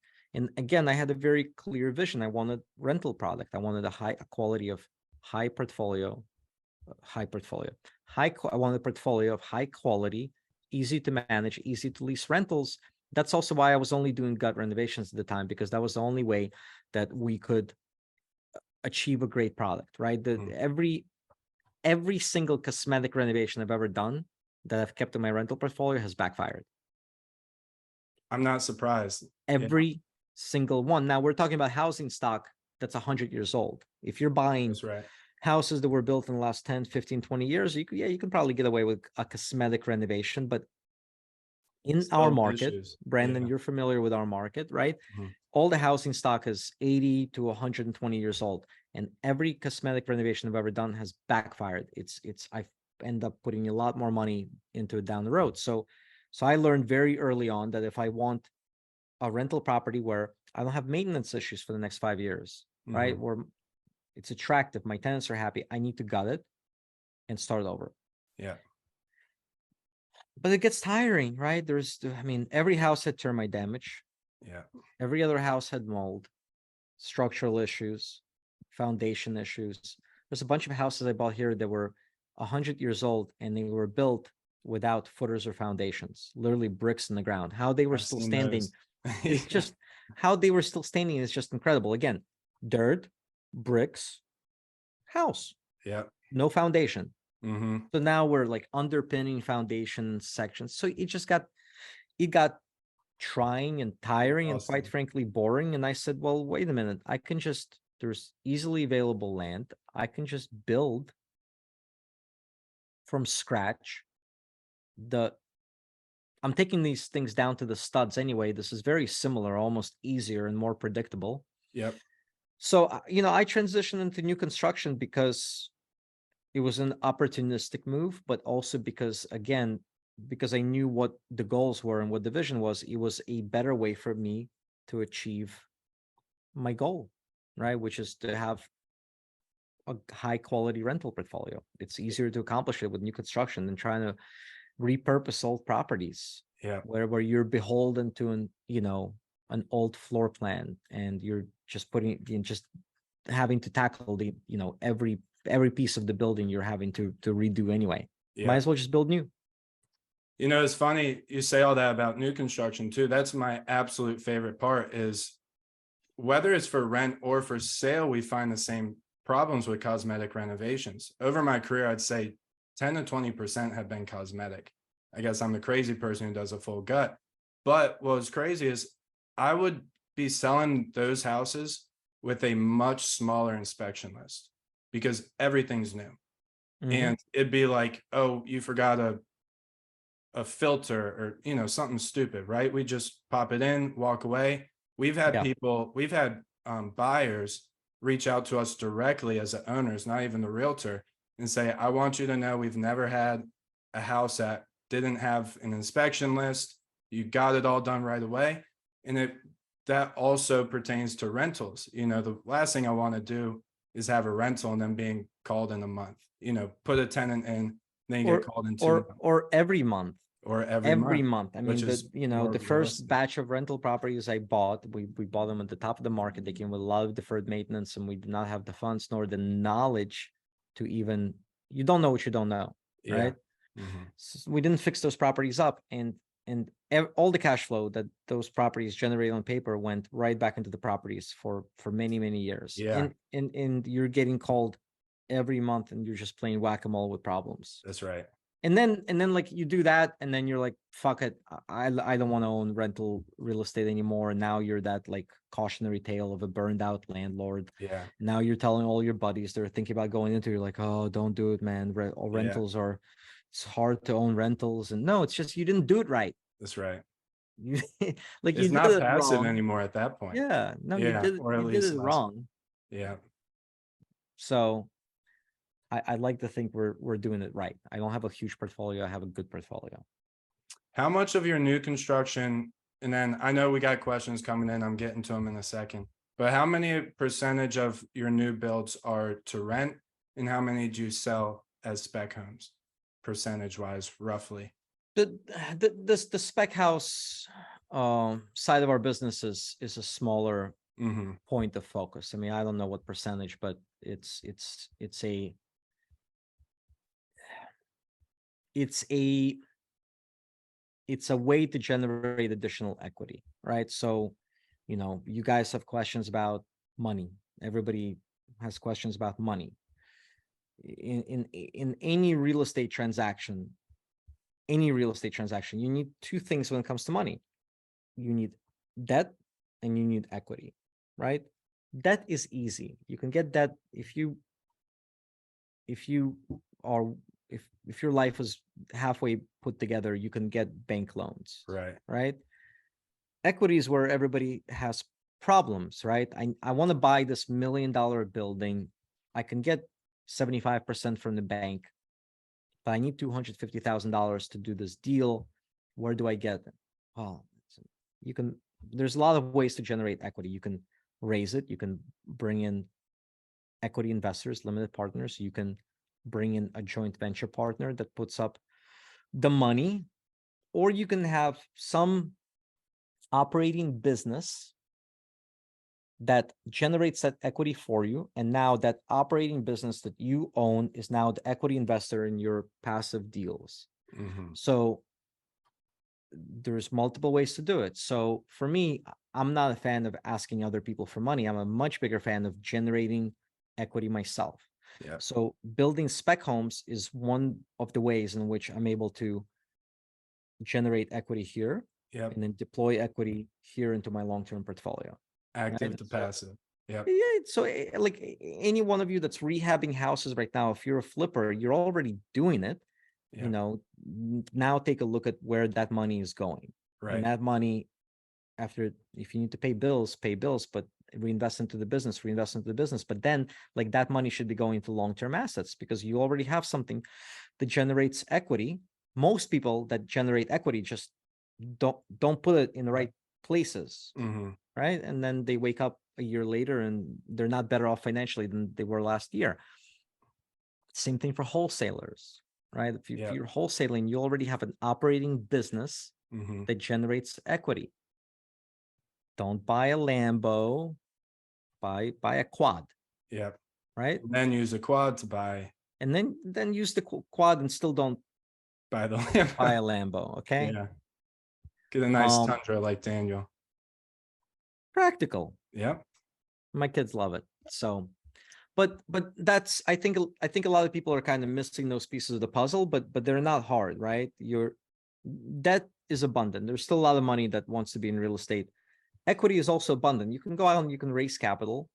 again, I had a very clear vision. I wanted rental product. I wanted a high quality of high portfolio, I wanted a portfolio of high quality, easy to manage, easy to lease rentals. That's also why I was only doing gut renovations at the time, because that was the only way that we could achieve a great product, right? Mhm. Every single cosmetic renovation I've ever done that I've kept in my rental portfolio has backfired. I'm not surprised. Yeah, Every single one. Now we're talking about housing stock that's 100 years old. If you're buying that's right. houses that were built in the last 10, 15, 20 years, you can probably get away with a cosmetic renovation. But in our Still market, issues. Brandon, Yeah. you're familiar with our market, right? Mhm. All the housing stock is 80 to 120 years old. And every cosmetic renovation I've ever done has backfired. I end up putting a lot more money into it down the road. So I learned very early on that if I want a rental property where I don't have maintenance issues for the next 5 years, right? Mhm. Where it's attractive, my tenants are happy, I need to gut it and start over. Yeah. But it gets tiring, right? Every house had termite damage. Yeah. Every other house had mold, structural issues, foundation issues. There's a bunch of houses I bought here that were 100 years old and they were built without footers or foundations, literally bricks in the ground. How they were I've still seen standing those. is just how they were still standing is just incredible. Again, dirt, bricks, house, Yeah. no foundation. Mm-hmm. So now we're like underpinning foundation sections. So it got trying and tiring and quite Exhausting. frankly boring. And I said, well, wait a minute. There's easily available land. I can just build from scratch. I'm taking these things down to the studs anyway. This is very similar, almost easier and more predictable. Yep. So, I transitioned into new construction because it was an opportunistic move, but also because I knew what the goals were and what the vision was. It was a better way for me to achieve my goal, right? Which is to have a high quality rental portfolio. It's easier to accomplish it with new construction than trying to repurpose old properties Yeah. where you're beholden to an old floor plan and you're just just having to tackle every piece of the building you're having to redo anyway. Might Yeah. as well just build new. It's funny you say all that about new construction too. That's my absolute favorite part is whether it's for rent or for sale, we find the same problems with cosmetic renovations. Over my career, I'd say 10 to 20% have been cosmetic. I guess I'm the crazy person who does a full gut. But what was crazy is I would be selling those houses with a much smaller inspection list because everything's new. Mhm. And it'd be like, oh, you forgot a a filter or, something stupid, right? We just pop it in, walk away. We've had Yeah. people, we've had buyers reach out to us directly as the owners, not even the realtor, and say, I want you to know we've never had a house that didn't have an inspection list. You got it all done right away. And that also pertains to rentals. The last thing I want to do is have a rental and then being called in a month. Put a tenant in, then you get called in 2 months Or every month. or every Every month, month. I which mean, is more the first realistic. batch of rental properties I bought, we bought them at the top of the market. They came with a lot of deferred maintenance, and we did not have the funds nor the knowledge to even, you don't know what you don't know, Yeah. right? We didn't fix those properties up, and all the cash flow that those properties generate on paper went right back into the properties for many years. Yeah. And you're getting called every month, and you're just playing whack-a-mole with problems. That's right. And then like you do that, and then you're like, fuck it, I don't want to own rental real estate anymore. And now you're that like cautionary tale of a burned out landlord. Yeah. Now you're telling all your buddies they're thinking about going into, you're like, oh, don't do it, man. All rentals are, it's hard to own rentals. And no, it's just you didn't do it right. That's right. You like It's you not did it passive wrong anymore at that point. Yeah, no, Yeah, or at you did least it less. wrong. Yeah. So I like to think we're doing it right. I don't have a huge portfolio. I have a good portfolio. How much of your new construction, and then I know we got questions coming in, I'm getting to them in a second, but how many percentage of your new builds are to rent, and how many do you sell as spec homes, percentage wise, roughly? The spec house side of our business is a smaller point of focus. I mean, I don't know what percentage, but it's a way to generate additional equity, right? So, you guys have questions about money. Everybody has questions about money. In any real estate transaction, you need two things when it comes to money. You need debt and you need equity, right? Debt is easy. You can get debt if your life is halfway put together, you can get bank loans. Right. Equity is where everybody has problems, right? I want to buy this $1 million building. I can get 75% from the bank, but I need $250,000 to do this deal. Where do I get it? Well, there's a lot of ways to generate equity. You can raise it. You can bring in equity investors, limited partners. You can bring in a joint venture partner that puts up the money, or you can have some operating business that generates that equity for you. And now that operating business that you own is now the equity investor in your passive deals. So there's multiple ways to do it. So for me, I'm not a fan of asking other people for money. I'm a much bigger fan of generating equity myself. So building spec homes is one of the ways in which I'm able to generate equity here and then deploy equity here into my long-term portfolio. Active to passive. Yeah. So like any one of you that's rehabbing houses right now, if you're a flipper, you're already doing it. Now take a look at where that money is going. And that money, if you need to pay bills, but reinvest into the business. But then like that money should be going into long-term assets because you already have something that generates equity. Most people that generate equity just don't put it in the right places. Right. And then they wake up a year later and they're not better off financially than they were last year. Same thing for wholesalers, right? If you're wholesaling, you already have an operating business that generates equity. Don't buy a Lambo, buy a quad. Right. And then use a quad to buy. And then use the quad and still don't buy the Lambo. Buy a Lambo. Okay. Yeah. Get a nice Tundra like Daniil. Practical. Yep. My kids love it. So, but that's, I think a lot of people are kind of missing those pieces of the puzzle, but they're not hard, right? Debt is abundant. There's still a lot of money that wants to be in real estate. Equity is also abundant. You can go out and you can raise capital,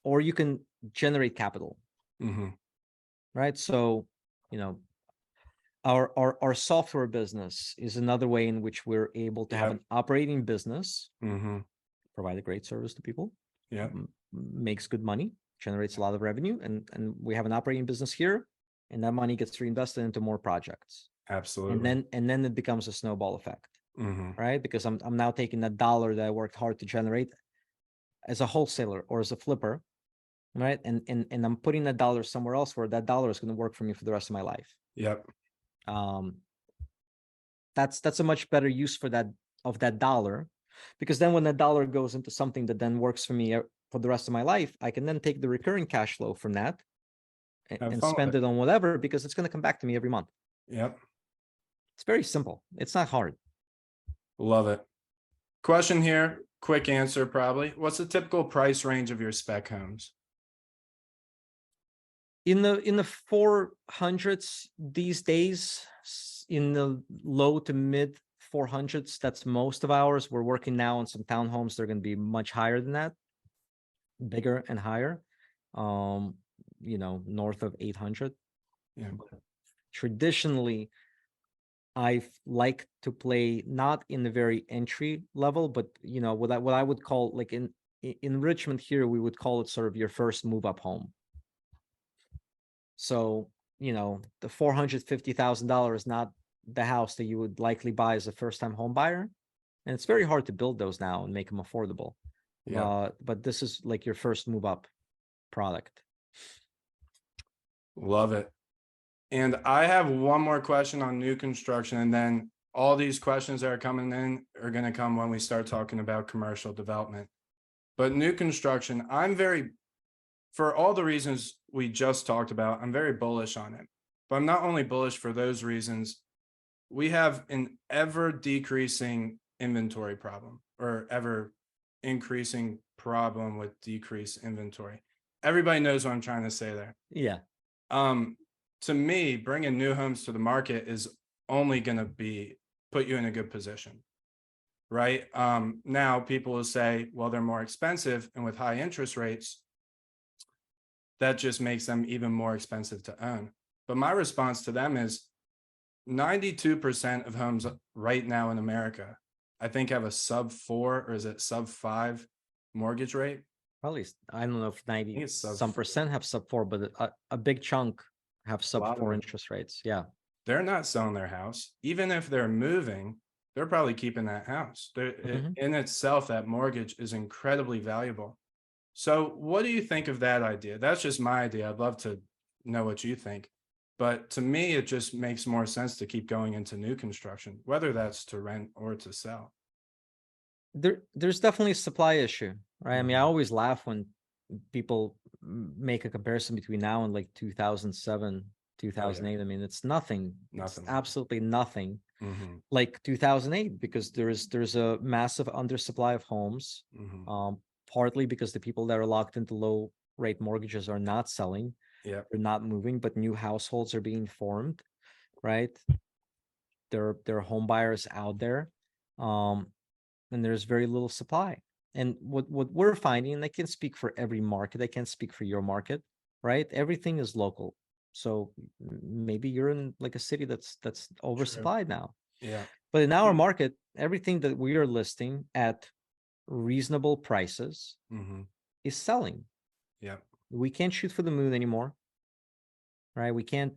or you can generate capital. Right. So, Our software business is another way in which we're able to have Yep. an operating business, Mm-hmm. provide a great service to people, Yeah. makes good money, generates a lot of revenue, and we have an operating business here, and that money gets reinvested into more projects. Absolutely. And then it becomes a snowball effect, Mm-hmm. right? Because I'm now taking that dollar that I worked hard to generate as a wholesaler or as a flipper, right? And I'm putting that dollar somewhere else where that dollar is going to work for me for the rest of my life. Yep. Um, that's a much better use for that dollar, because then when that dollar goes into something that then works for me for the rest of my life, I can then take the recurring cash flow from that Have and fun with spend it on whatever, because it's going to come back to me every month. Yep. It's very simple. It's not hard. Love it. Question here, quick answer probably. What's the typical price range of your spec homes? In the 400s these days, in the low to mid 400s, that's most of ours. We're working now on some townhomes. They're going to be much higher than that, bigger and higher. North of 800. Yeah. Traditionally, I like to play not in the very entry level, but what I would call, like, in Richmond here, we would call it sort of your first move up home. So, the $450,000 is not the house that you would likely buy as a first time home buyer. And it's very hard to build those now and make them affordable. Yeah. But this is like your first move up product. Love it. And I have one more question on new construction, and then all these questions that are coming in are going to come when we start talking about commercial development. But new construction, for all the reasons we just talked about, I'm very bullish on it. But I'm not only bullish for those reasons. We have an ever decreasing inventory problem, or ever increasing problem with decreased inventory. Everybody knows what I'm trying to say there. Yeah. To me, bringing new homes to the market is only going to put you in a good position, right? Now people will say, well, they're more expensive, and with high interest rates, that just makes them even more expensive to own. But my response to them is 92% of homes right now in America, I think, have a sub 4, or is it sub 5 mortgage rate? Probably, I don't know if 90 it's sub some 4. percent have sub 4, but a big chunk have sub lot of 4 them. interest rates. Yeah. They're not selling their house. Even if they're moving, they're probably keeping that house. Mhm. In itself, that mortgage is incredibly valuable. So what do you think of that idea? That's just my idea. I'd love to know what you think. But to me, it just makes more sense to keep going into new construction, whether that's to rent or to sell. There's definitely a supply issue, right? I mean, I Mhm. always laugh when people make a comparison between now and like 2007, 2008. I mean, it's nothing. It's Nothing. absolutely nothing Mm-hmm. like 2008, because there's a massive undersupply of homes. Mm-hmm. Partly because the people that are locked into low rate mortgages are not selling, Yep. they're not moving, but new households are being formed, right? There are home buyers out there, and there's very little supply. And what we're finding, and I can't speak for every market, I can't speak for your market, right? Everything is local. So maybe you're in like a city that's True. oversupplied now. Yeah. But in our market, everything that we are listing at reasonable prices Mm-hmm. is selling. Yep. We can't shoot for the moon anymore, right? We can't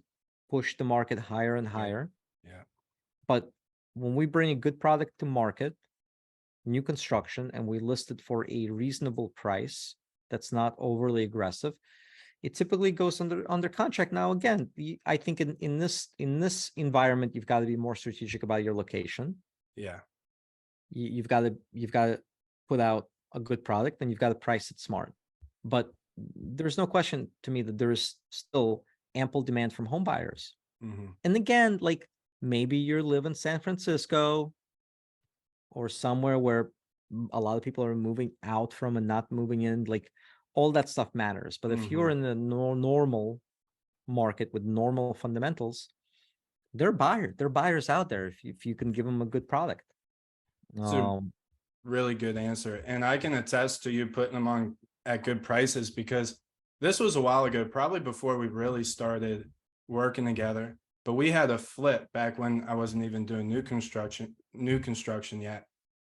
push the market higher and Yeah. higher. Yeah. But when we bring a good product to market, new construction, and we list it for a reasonable price that's not overly aggressive, it typically goes under contract. Now, again, I think in this environment, you've got to be more strategic about your location. Yeah. You've got to put out a good product, and you've got to price it smart. But there's no question to me that there is still ample demand from home buyers. Mm-hmm. And again, like, maybe you live in San Francisco or somewhere where a lot of people are moving out from and not moving in, like, all that stuff matters. But if you're in the normal market with normal fundamentals, they're buyers out there if you can give them a good product. It's a really good answer. And I can attest to you putting them on at good prices, because this was a while ago, probably before we really started working together. but we had a flip back when I wasn't even doing new construction yet.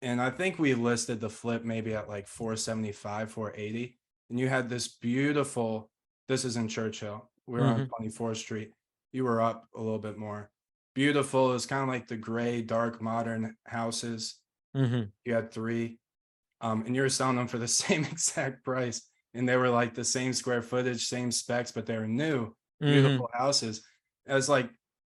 And I think we listed the flip maybe at like 475, 480. And you had this beautiful, this is in Churchill. We were on 24th Street. You were up a little bit more. Beautiful. It's kind of like the gray, dark, modern houses. You had three. And you were selling them for the same exact price. And they were like the same square footage, same specs, but they were new, beautiful houses. I was like,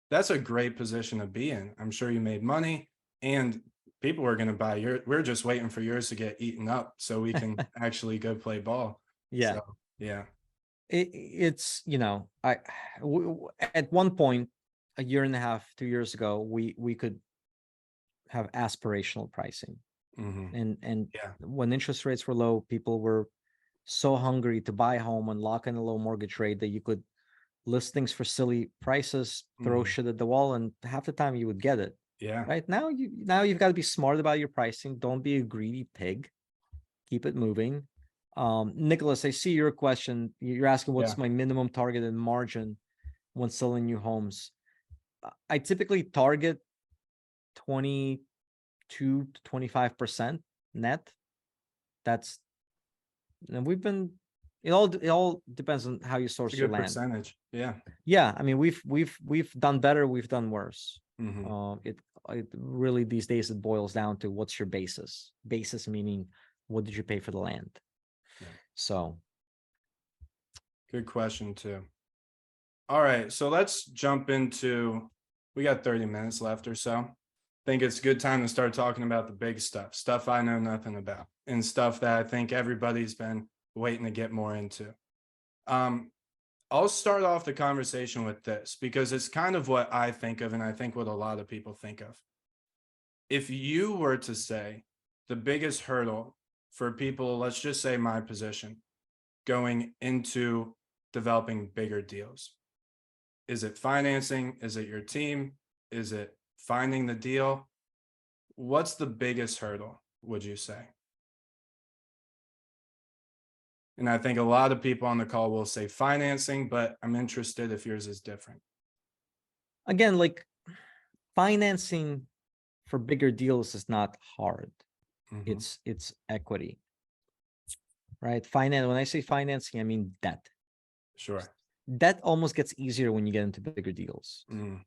that's a great position to be in. I'm sure you made money and people were going to buy your, we're just waiting for yours to get eaten up so we can actually go play ball. Yeah. So, yeah. It's, you know, at one point, a year and a half, 2 years ago, we could have aspirational pricing. And Yeah. when interest rates were low, people were so hungry to buy a home and lock in a low mortgage rate that you could list things for silly prices, throw shit at the wall, and half the time you would get it. Yeah. Right now, you've got to be smart about your pricing. Don't be a greedy pig. Keep it moving. Nicholas, I see your question. You're asking what's my minimum targeted margin when selling new homes. I typically target 22 to 25% net. That's, and we've been, it all depends on how you source It's a your good land. percentage. Yeah. Yeah, I mean, we've done better, we've done worse. It really these days it boils down to what's your basis. Basis meaning what did you pay for the land? Yeah. So good question too. All right, so let's jump into, we got 30 minutes left or so. I think it's a good time to start talking about the big stuff I know nothing about, and stuff that I think everybody's been waiting to get more into. I'll start off the conversation with this because it's kind of what I think of, and I think what a lot of people think of. If you were to say the biggest hurdle for people, let's just say my position, going into developing bigger deals, is it financing? Is it your team? Is it finding the deal? What's the biggest hurdle, would you say? And I think a lot of people on the call will say financing, but I'm interested if yours is different. again, like financing for bigger deals is not hard. It's equity, right? Finance. When I say financing, I mean debt. Sure. Debt almost gets easier when you get into bigger deals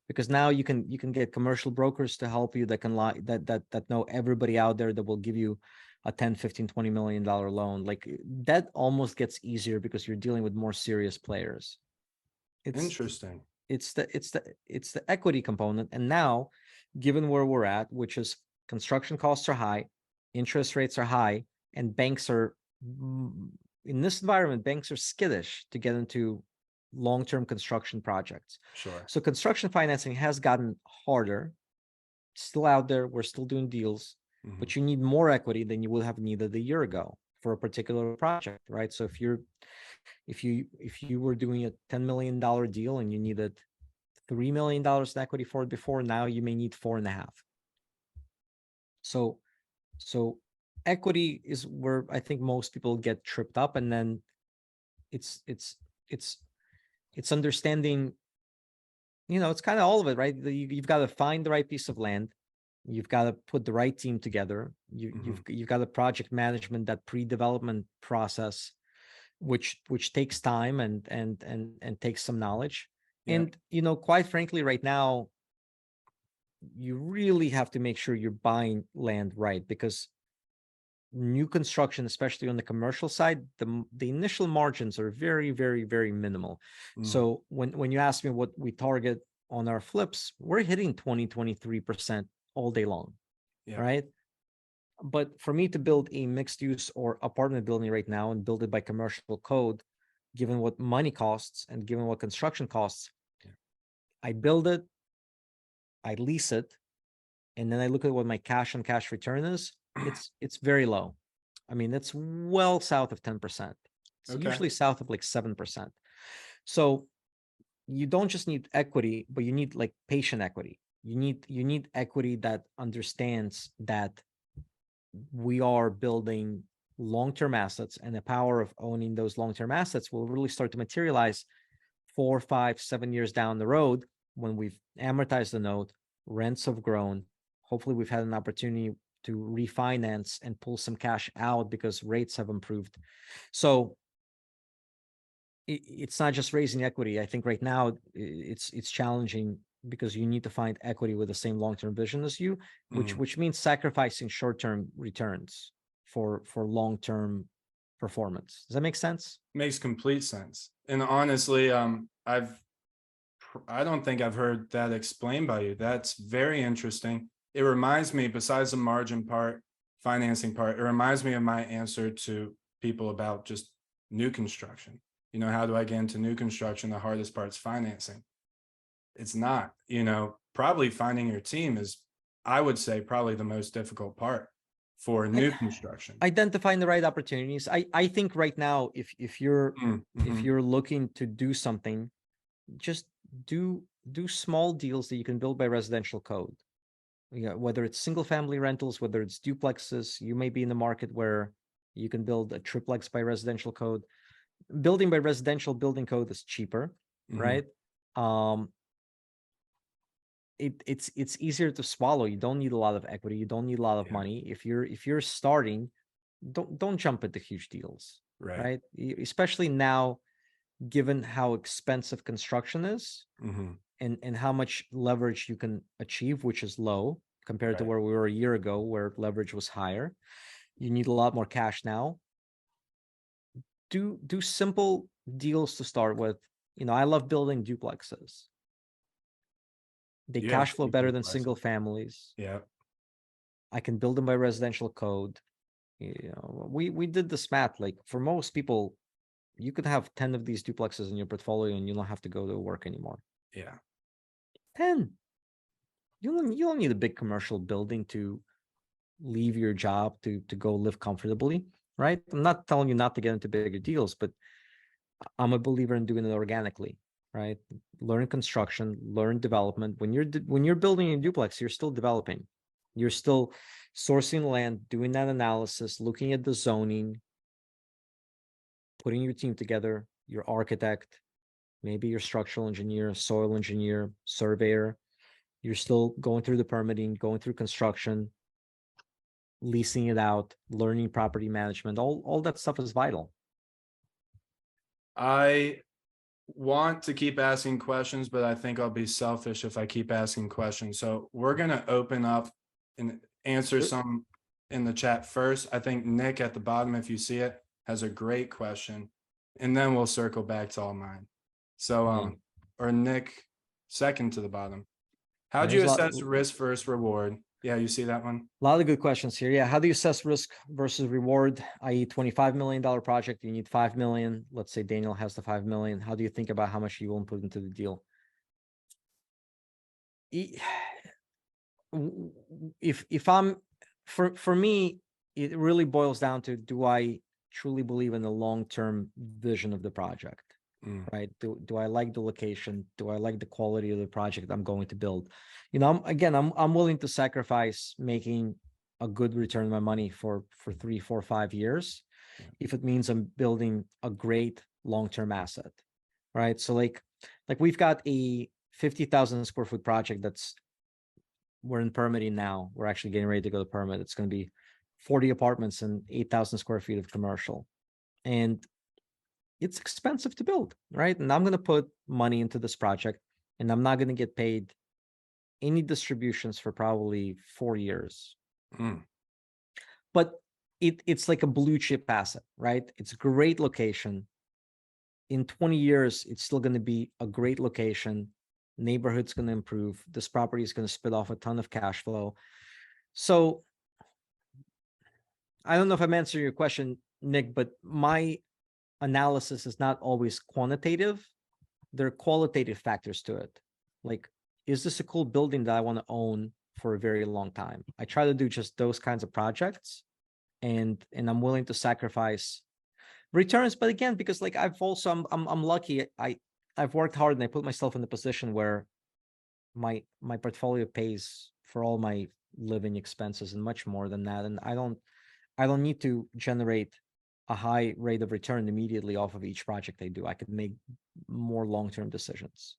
because now you can get commercial brokers to help you that can that know everybody out there that will give you a 10, 15, $20 million loan. Like that almost gets easier because you're dealing with more serious players. It's interesting. It's the equity component. And now, given where we're at, which is construction costs are high, interest rates are high, and banks are, in this environment, banks are skittish to get into long-term construction projects. Sure. So construction financing has gotten harder, still out there. We're still doing deals, but you need more equity than you would have needed a year ago for a particular project, right? So if you were doing a $10 million deal and you needed $3 million in equity for it before, now you may need 4.5. So equity is where I think most people get tripped up, and then it's understanding, it's kind of all of it, right? You've got to find the right piece of land. You've got to put the right team together. You've got a project management, that pre-development process, which takes time and takes some knowledge. Yeah. And quite frankly, right now, you really have to make sure you're buying land right, because new construction, especially on the commercial side, the initial margins are very, very, very minimal. So when you ask me what we target on our flips, we're hitting 20-23% all day long, right? But for me to build a mixed use or apartment building right now and build it by commercial code, given what money costs and given what construction costs, I build it, I lease it, and then I look at what my cash on cash return is. It's very low. I mean, it's well south of 10%. It's usually south of like 7%. So you don't just need equity, but you need like patient equity. You need equity that understands that we are building long-term assets, and the power of owning those long-term assets will really start to materialize 4, 5, 7 years down the road when we've amortized the note, rents have grown. Hopefully we've had an opportunity to refinance and pull some cash out because rates have improved. So it's not just raising equity. I think right now it's challenging because you need to find equity with the same long-term vision as you, which means sacrificing short-term returns for long-term performance. Does that make sense? Makes complete sense. And honestly, I don't think I've heard that explained by you. That's very interesting. It reminds me, besides the margin part, financing part, it reminds me of my answer to people about just new construction. You know, how do I get into new construction? The hardest part is financing. It's not, you know, probably finding your team is, I would say, probably the most difficult part for new construction. Identifying the right opportunities. I think right now, if you're if you're looking to do something, just do small deals that you can build by residential code. Yeah, whether it's single family rentals, whether it's duplexes, you may be in the market where you can build a triplex by residential code. Building by residential building code is cheaper, right? It's easier to swallow. You don't need a lot of equity. You don't need a lot of money. If you're starting, don't jump into huge deals, right? Especially now, given how expensive construction is and how much leverage you can achieve, which is low compared to where we were a year ago, where leverage was higher. You need a lot more cash now. Do simple deals to start with. You know, I love building duplexes. They cash flow better than single families. Yeah. I can build them by residential code. You know, we did this math. Like for most people, you could have 10 of these duplexes in your portfolio and you don't have to go to work anymore. Yeah. 10. You don't need a big commercial building to leave your job to go live comfortably, right? I'm not telling you not to get into bigger deals, but I'm a believer in doing it organically, right? Learn construction, learn development. When you're building a duplex, you're still developing. You're still sourcing land, doing that analysis, looking at the zoning, putting your team together, your architect, maybe your structural engineer, soil engineer, surveyor. You're still going through the permitting, going through construction, leasing it out, learning property management. All that stuff is vital. I want to keep asking questions, but I think I'll be selfish if I keep asking questions. So we're going to open up and answer some in the chat first. I think Nick at the bottom, if you see it, has a great question, and then we'll circle back to all mine. So, or Nick, second to the bottom. How do you assess risk versus reward? Yeah, you see that one? A lot of good questions here. Yeah. How do you assess risk versus reward? I.e. $25 million project, you need 5 million. Let's say Daniil has the 5 million. How do you think about how much you will put into the deal? If I'm, for me, it really boils down to, do I truly believe in the long-term vision of the project? Right? Do I like the location? Do I like the quality of the project I'm going to build? You know, I'm willing to sacrifice making a good return on my money for 3, 4, 5 years, if it means I'm building a great long-term asset, right? So like we've got a 50,000 square foot project we're in permitting now. We're actually getting ready to go to permit. It's going to be 40 apartments and 8,000 square feet of commercial, and it's expensive to build, right? And I'm going to put money into this project, and I'm not going to get paid any distributions for probably 4 years. But it's like a blue chip asset, right? It's a great location. In 20 years, it's still going to be a great location. Neighborhood's going to improve. This property is going to spit off a ton of cash flow. So I don't know if I'm answering your question, Nick, but my analysis is not always quantitative. There are qualitative factors to it. Like, is this a cool building that I want to own for a very long time? I try to do just those kinds of projects, and I'm willing to sacrifice returns. But again, because like I'm lucky. I've worked hard and I put myself in the position where my portfolio pays for all my living expenses and much more than that. And I don't need to generate a high rate of return immediately off of each project I do. I could make more long-term decisions.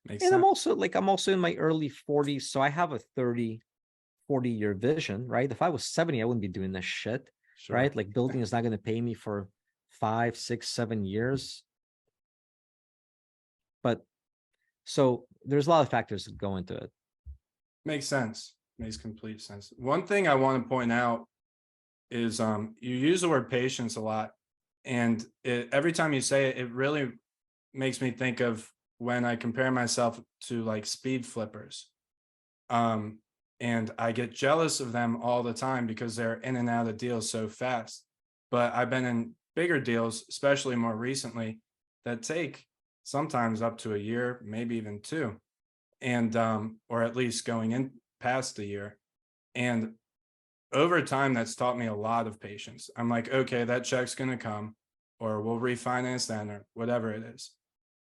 Makes And sense. I'm also in my early 40s, so I have a 40-year vision, right? If I was 70, I wouldn't be doing this shit, Sure. right? Like building is not going to pay me for 5, 6, 7 years. But so there's a lot of factors that go into it. Makes sense. Makes complete sense. One thing I want to point out is you use the word patience a lot. And every time you say it, it really makes me think of when I compare myself to like speed flippers. Um, and I get jealous of them all the time because they're in and out of deals so fast. But I've been in bigger deals, especially more recently, that take sometimes up to a year, maybe even two, and or at least going in past a year. And over time, that's taught me a lot of patience. I'm like, okay, that check's gonna come, or we'll refinance then, or whatever it is.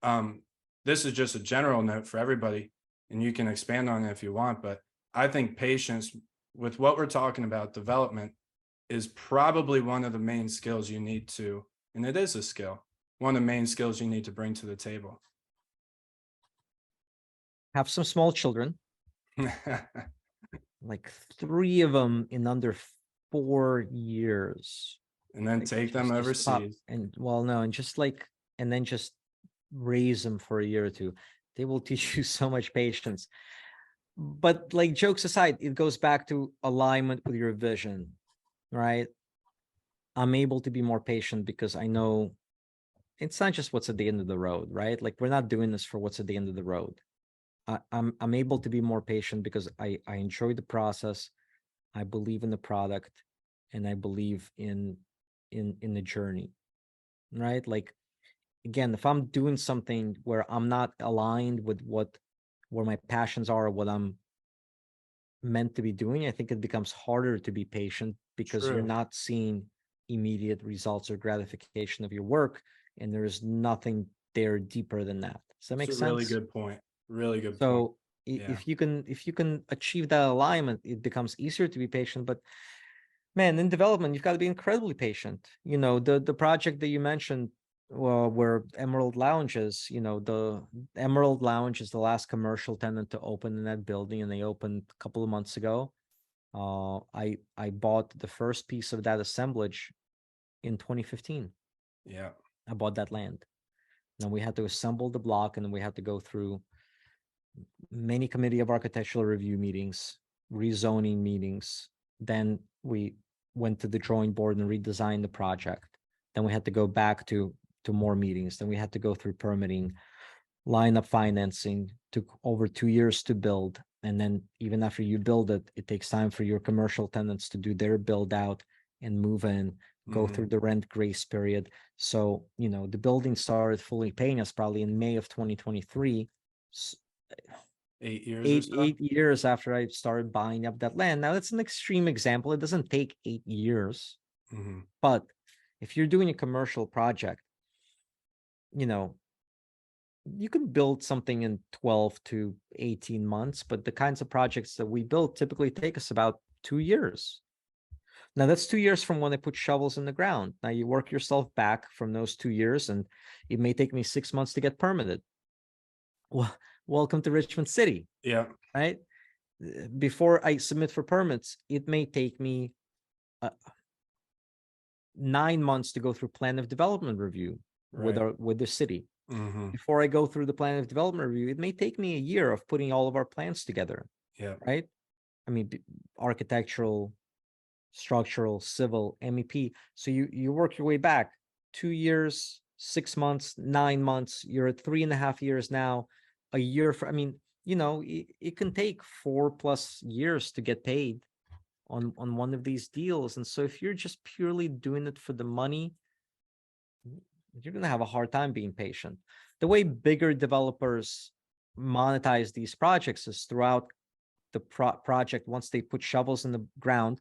Um, this is just a general note for everybody, and you can expand on it if you want, but I think patience with what we're talking about, development, is probably one of the main skills you need to, and it is a skill, one of the main skills you need to bring to the table. Have some small children, like 3 of them in under 4 years. And then Like take them just pop overseas. and well, no, and just like and then just raise them for a year or two. They will teach you so much patience. But like jokes aside, it goes back to alignment with your vision, right? I'm able to be more patient because I know it's not just what's at the end of the road, right? Like we're not doing this for what's at the end of the road. I'm able to be more patient because I enjoy the process. I believe in the product, and I believe in the journey, right? Like again, if I'm doing something where I'm not aligned with where my passions are or what I'm meant to be doing, I think it becomes harder to be patient because you're True. not seeing immediate results or gratification of your work, and there's nothing there deeper than that. Does that It's make a really sense? good point. Really good point. So Yeah. if you can achieve that alignment, it becomes easier to be patient. But man, in development, you've got to be incredibly patient. You know, the project that you mentioned, where Emerald Lounge is, the Emerald Lounge is the last commercial tenant to open in that building, and they opened a couple of months ago. I bought the first piece of that assemblage in 2015. Yeah. I bought that land. Then we had to assemble the block, and then we had to go through many committee of architectural review meetings, rezoning meetings. Then we went to the drawing board and redesigned the project. Then we had to go back to more meetings. Then we had to go through permitting, line up financing. Took over 2 years to build. And then even after you build it, it takes time for your commercial tenants to do their build out and move in, go through the rent grace period. So, the building started fully paying us probably in May of 2023. 8 years or eight so. 8 years after I started buying up that land. Now that's an extreme example. It doesn't take 8 years, Hmm. but if you're doing a commercial project, you know, you can build something in 12 to 18 months, but the kinds of projects that we build typically take us about 2 years. Now that's 2 years from when I put shovels in the ground. Now you work yourself back from those 2 years, and it may take me 6 months to get permitted. Well, welcome to Richmond City, Yeah. right? Before I submit for permits, it may take me 9 months to go through plan of development review Right. with the city. Hmm. Before I go through the plan of development review, it may take me a year of putting all of our plans together, Yeah. right? I mean, architectural, structural, civil, MEP. So you work your way back 2 years, 6 months, 9 months. You're at 3.5 years now. A year for, I mean, it can take 4+ years to get paid on one of these deals. And so if you're just purely doing it for the money, you're going to have a hard time being patient. The way bigger developers monetize these projects is throughout the project. Once they put shovels in the ground,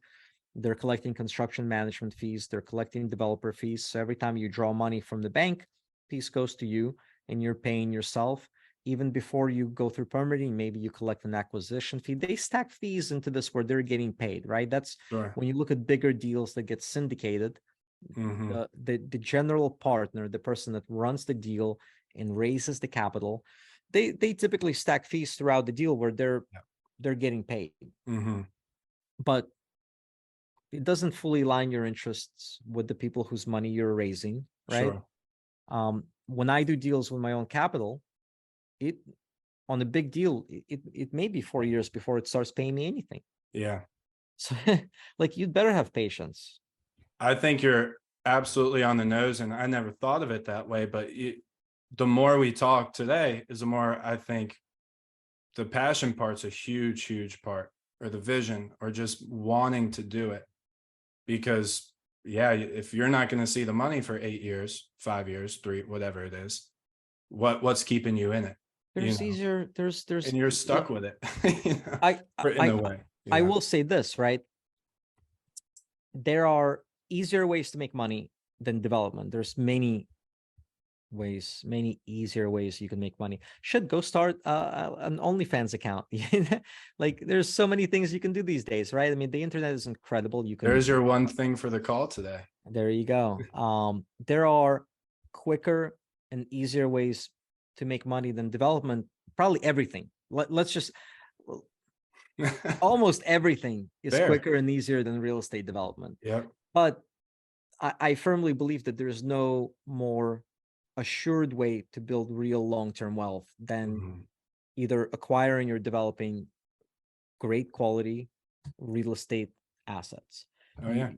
they're collecting construction management fees, they're collecting developer fees. So every time you draw money from the bank, piece goes to you and you're paying yourself. Even before you go through permitting, maybe you collect an acquisition fee. They stack fees into this where they're getting paid, right? That's Sure. when you look at bigger deals that get syndicated, Hmm. the general partner, the person that runs the deal and raises the capital, they typically stack fees throughout the deal where they're getting paid, but it doesn't fully align your interests with the people whose money you're raising, right? Sure. When I do deals with my own capital, it on a big deal, it may be 4 years before it starts paying me anything. Yeah. So like you'd better have patience. I think you're absolutely on the nose, and I never thought of it that way. But the more we talk today, is the more I think the passion part's a huge, huge part, or the vision, or just wanting to do it. Because yeah, if you're not going to see the money for 8 years, 5 years, 3, whatever it is, what's keeping you in it? There's easier, And you're stuck with it, I in a way. I will say this, right? There are easier ways to make money than development. There's many ways, many easier ways you can make money. Should go start an OnlyFans account. Like there's so many things you can do these days, right? I mean, the internet is incredible. You can. There's your one thing for the call today. There you go. There are quicker and easier ways to make money than development. Probably everything. Let's just almost everything is Fair. quicker and easier than real estate development. Yep. But I firmly believe that there's no more assured way to build real long-term wealth than either acquiring or developing great quality real estate assets. Oh yeah.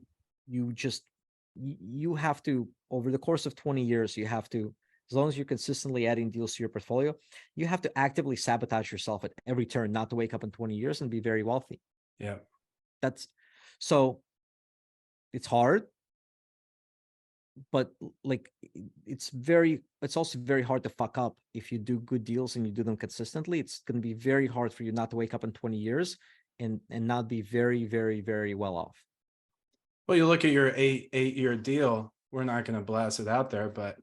You have to, over the course of 20 years, you have to, as long as you're consistently adding deals to your portfolio, you have to actively sabotage yourself at every turn, not to wake up in 20 years and be very wealthy. Yeah. So it's hard, but like it's also very hard to fuck up. If you do good deals and you do them consistently, it's going to be very hard for you not to wake up in 20 years and not be very, very, very well off. Well, you look at your eight-year deal. We're not going to blast it out there, but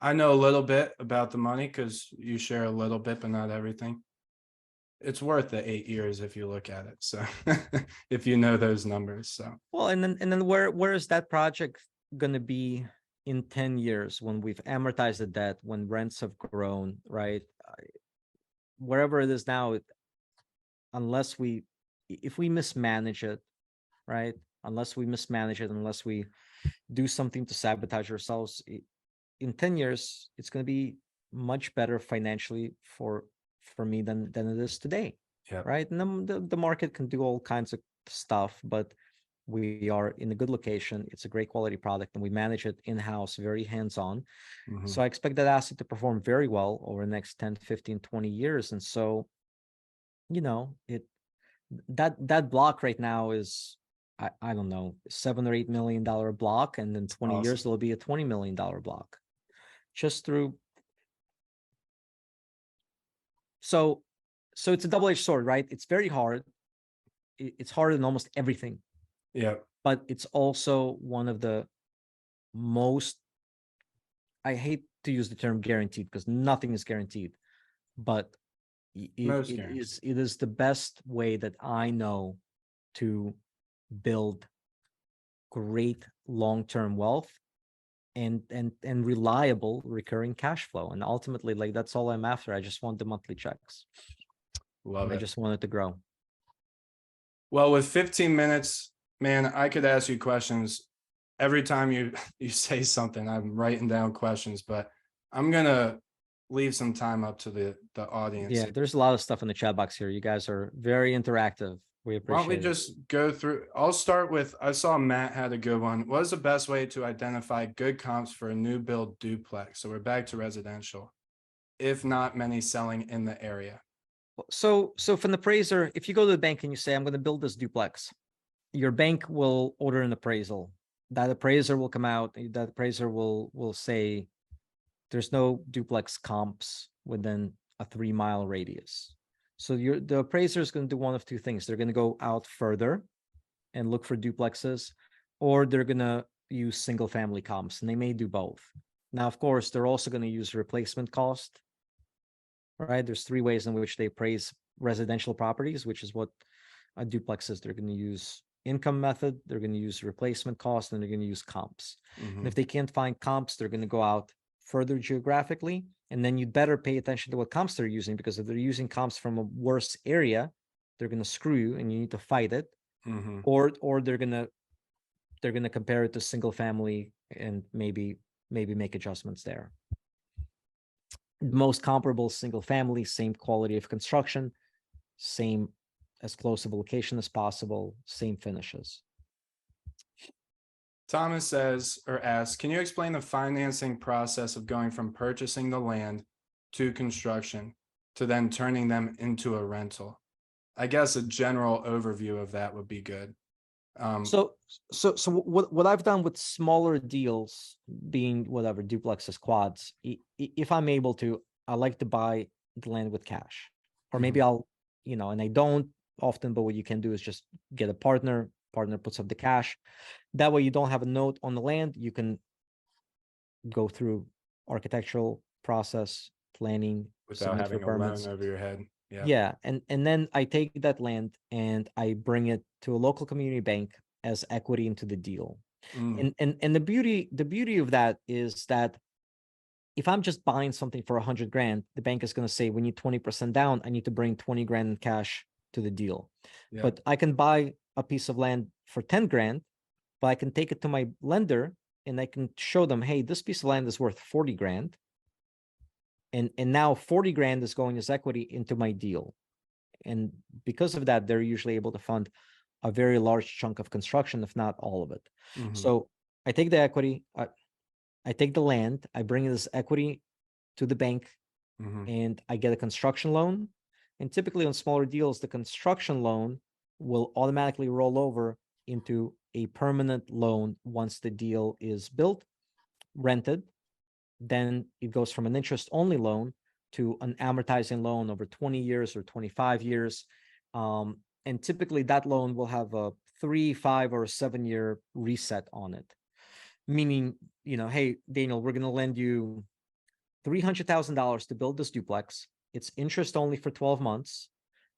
I know a little bit about the money because you share a little bit, but not everything. It's worth the 8 years if you look at it. So if you know those numbers. So well, and then where is that project going to be in 10 years when we've amortized the debt, when rents have grown, right? Wherever it is now, if we mismanage it, right? Unless we do something to sabotage ourselves, in 10 years, it's going to be much better financially for me than it is today. Yeah. Right. And then the market can do all kinds of stuff, but we are in a good location. It's a great quality product and we manage it in-house, very hands-on. So I expect that asset to perform very well over the next 10, 15, 20 years. And so, that block right now is, I don't know, $7 or $8 million block. And in 20 years, it'll be a $20 million block just through. So it's a double-edged sword, right? It's very hard. It's hard in almost everything. Yeah. But it's also one of the most, I hate to use the term guaranteed because nothing is guaranteed, but it is the best way that I know to build great long-term wealth and reliable recurring cash flow. And ultimately, like, that's all I'm after. I just want the monthly checks. Love it. I just want it to grow. Well, with 15 minutes, man, I could ask you questions every time you say something. I'm writing down questions, but I'm gonna leave some time up to the audience. Yeah, there's a lot of stuff in the chat box here. You guys are very interactive. We appreciate it. Why don't we just go through? I'll start with, I saw Matt had a good one. What is the best way to identify good comps for a new build duplex? So we're back to residential, if not many selling in the area. So from the appraiser, if you go to the bank and you say, I'm going to build this duplex, your bank will order an appraisal. That appraiser will come out. That appraiser will say, there's no duplex comps within a 3-mile radius. So the appraiser is going to do one of two things. They're going to go out further and look for duplexes, or they're going to use single family comps, and they may do both. Now, of course, they're also going to use replacement cost. Right? There's 3 ways in which they appraise residential properties, which is what a duplex is. They're going to use income method, they're going to use replacement cost, and they're going to use comps. And if they can't find comps, they're going to go out further geographically, and then you'd better pay attention to what comps they're using, because if they're using comps from a worse area, they're going to screw you and you need to fight it, Mm-hmm. or they're going to compare it to single family and maybe make adjustments there. Most comparable single family, same quality of construction, same as close of a location as possible, same finishes. Thomas says or asks, can you explain the financing process of going from purchasing the land to construction to then turning them into a rental? I guess a general overview of that would be good. So what I've done with smaller deals, being whatever duplexes, quads, if I'm able to, I like to buy the land with cash, or maybe I'll, and I don't often, but what you can do is just get a partner puts up the cash. That way you don't have a note on the land. You can go through architectural process, planning, without submit for having a loan permits. over your head. Yeah. Yeah, and then I take that land and I bring it to a local community bank as equity into the deal. Mm, And the beauty of that is that if I'm just buying something for 100 grand, the bank is going to say, we need 20% down. I need to bring 20 grand in cash to the deal. yeah. But I can buy a piece of land for 10 grand, but I can take it to my lender and I can show them, hey, this piece of land is worth 40 grand. And now 40 grand is going as equity into my deal. And because of that, they're usually able to fund a very large chunk of construction, if not all of it. Mhm. So I take the equity, I take the land, I bring this equity to the bank, Mhm. and I get a construction loan. And typically on smaller deals, the construction loan will automatically roll over into a permanent loan once the deal is built, rented. Then it goes from an interest-only loan to an amortizing loan over 20 years or 25 years. And typically that loan will have a 3, 5, or 7-year reset on it. Meaning, hey, Daniil, we're going to lend you $300,000 to build this duplex. It's interest only for 12 months.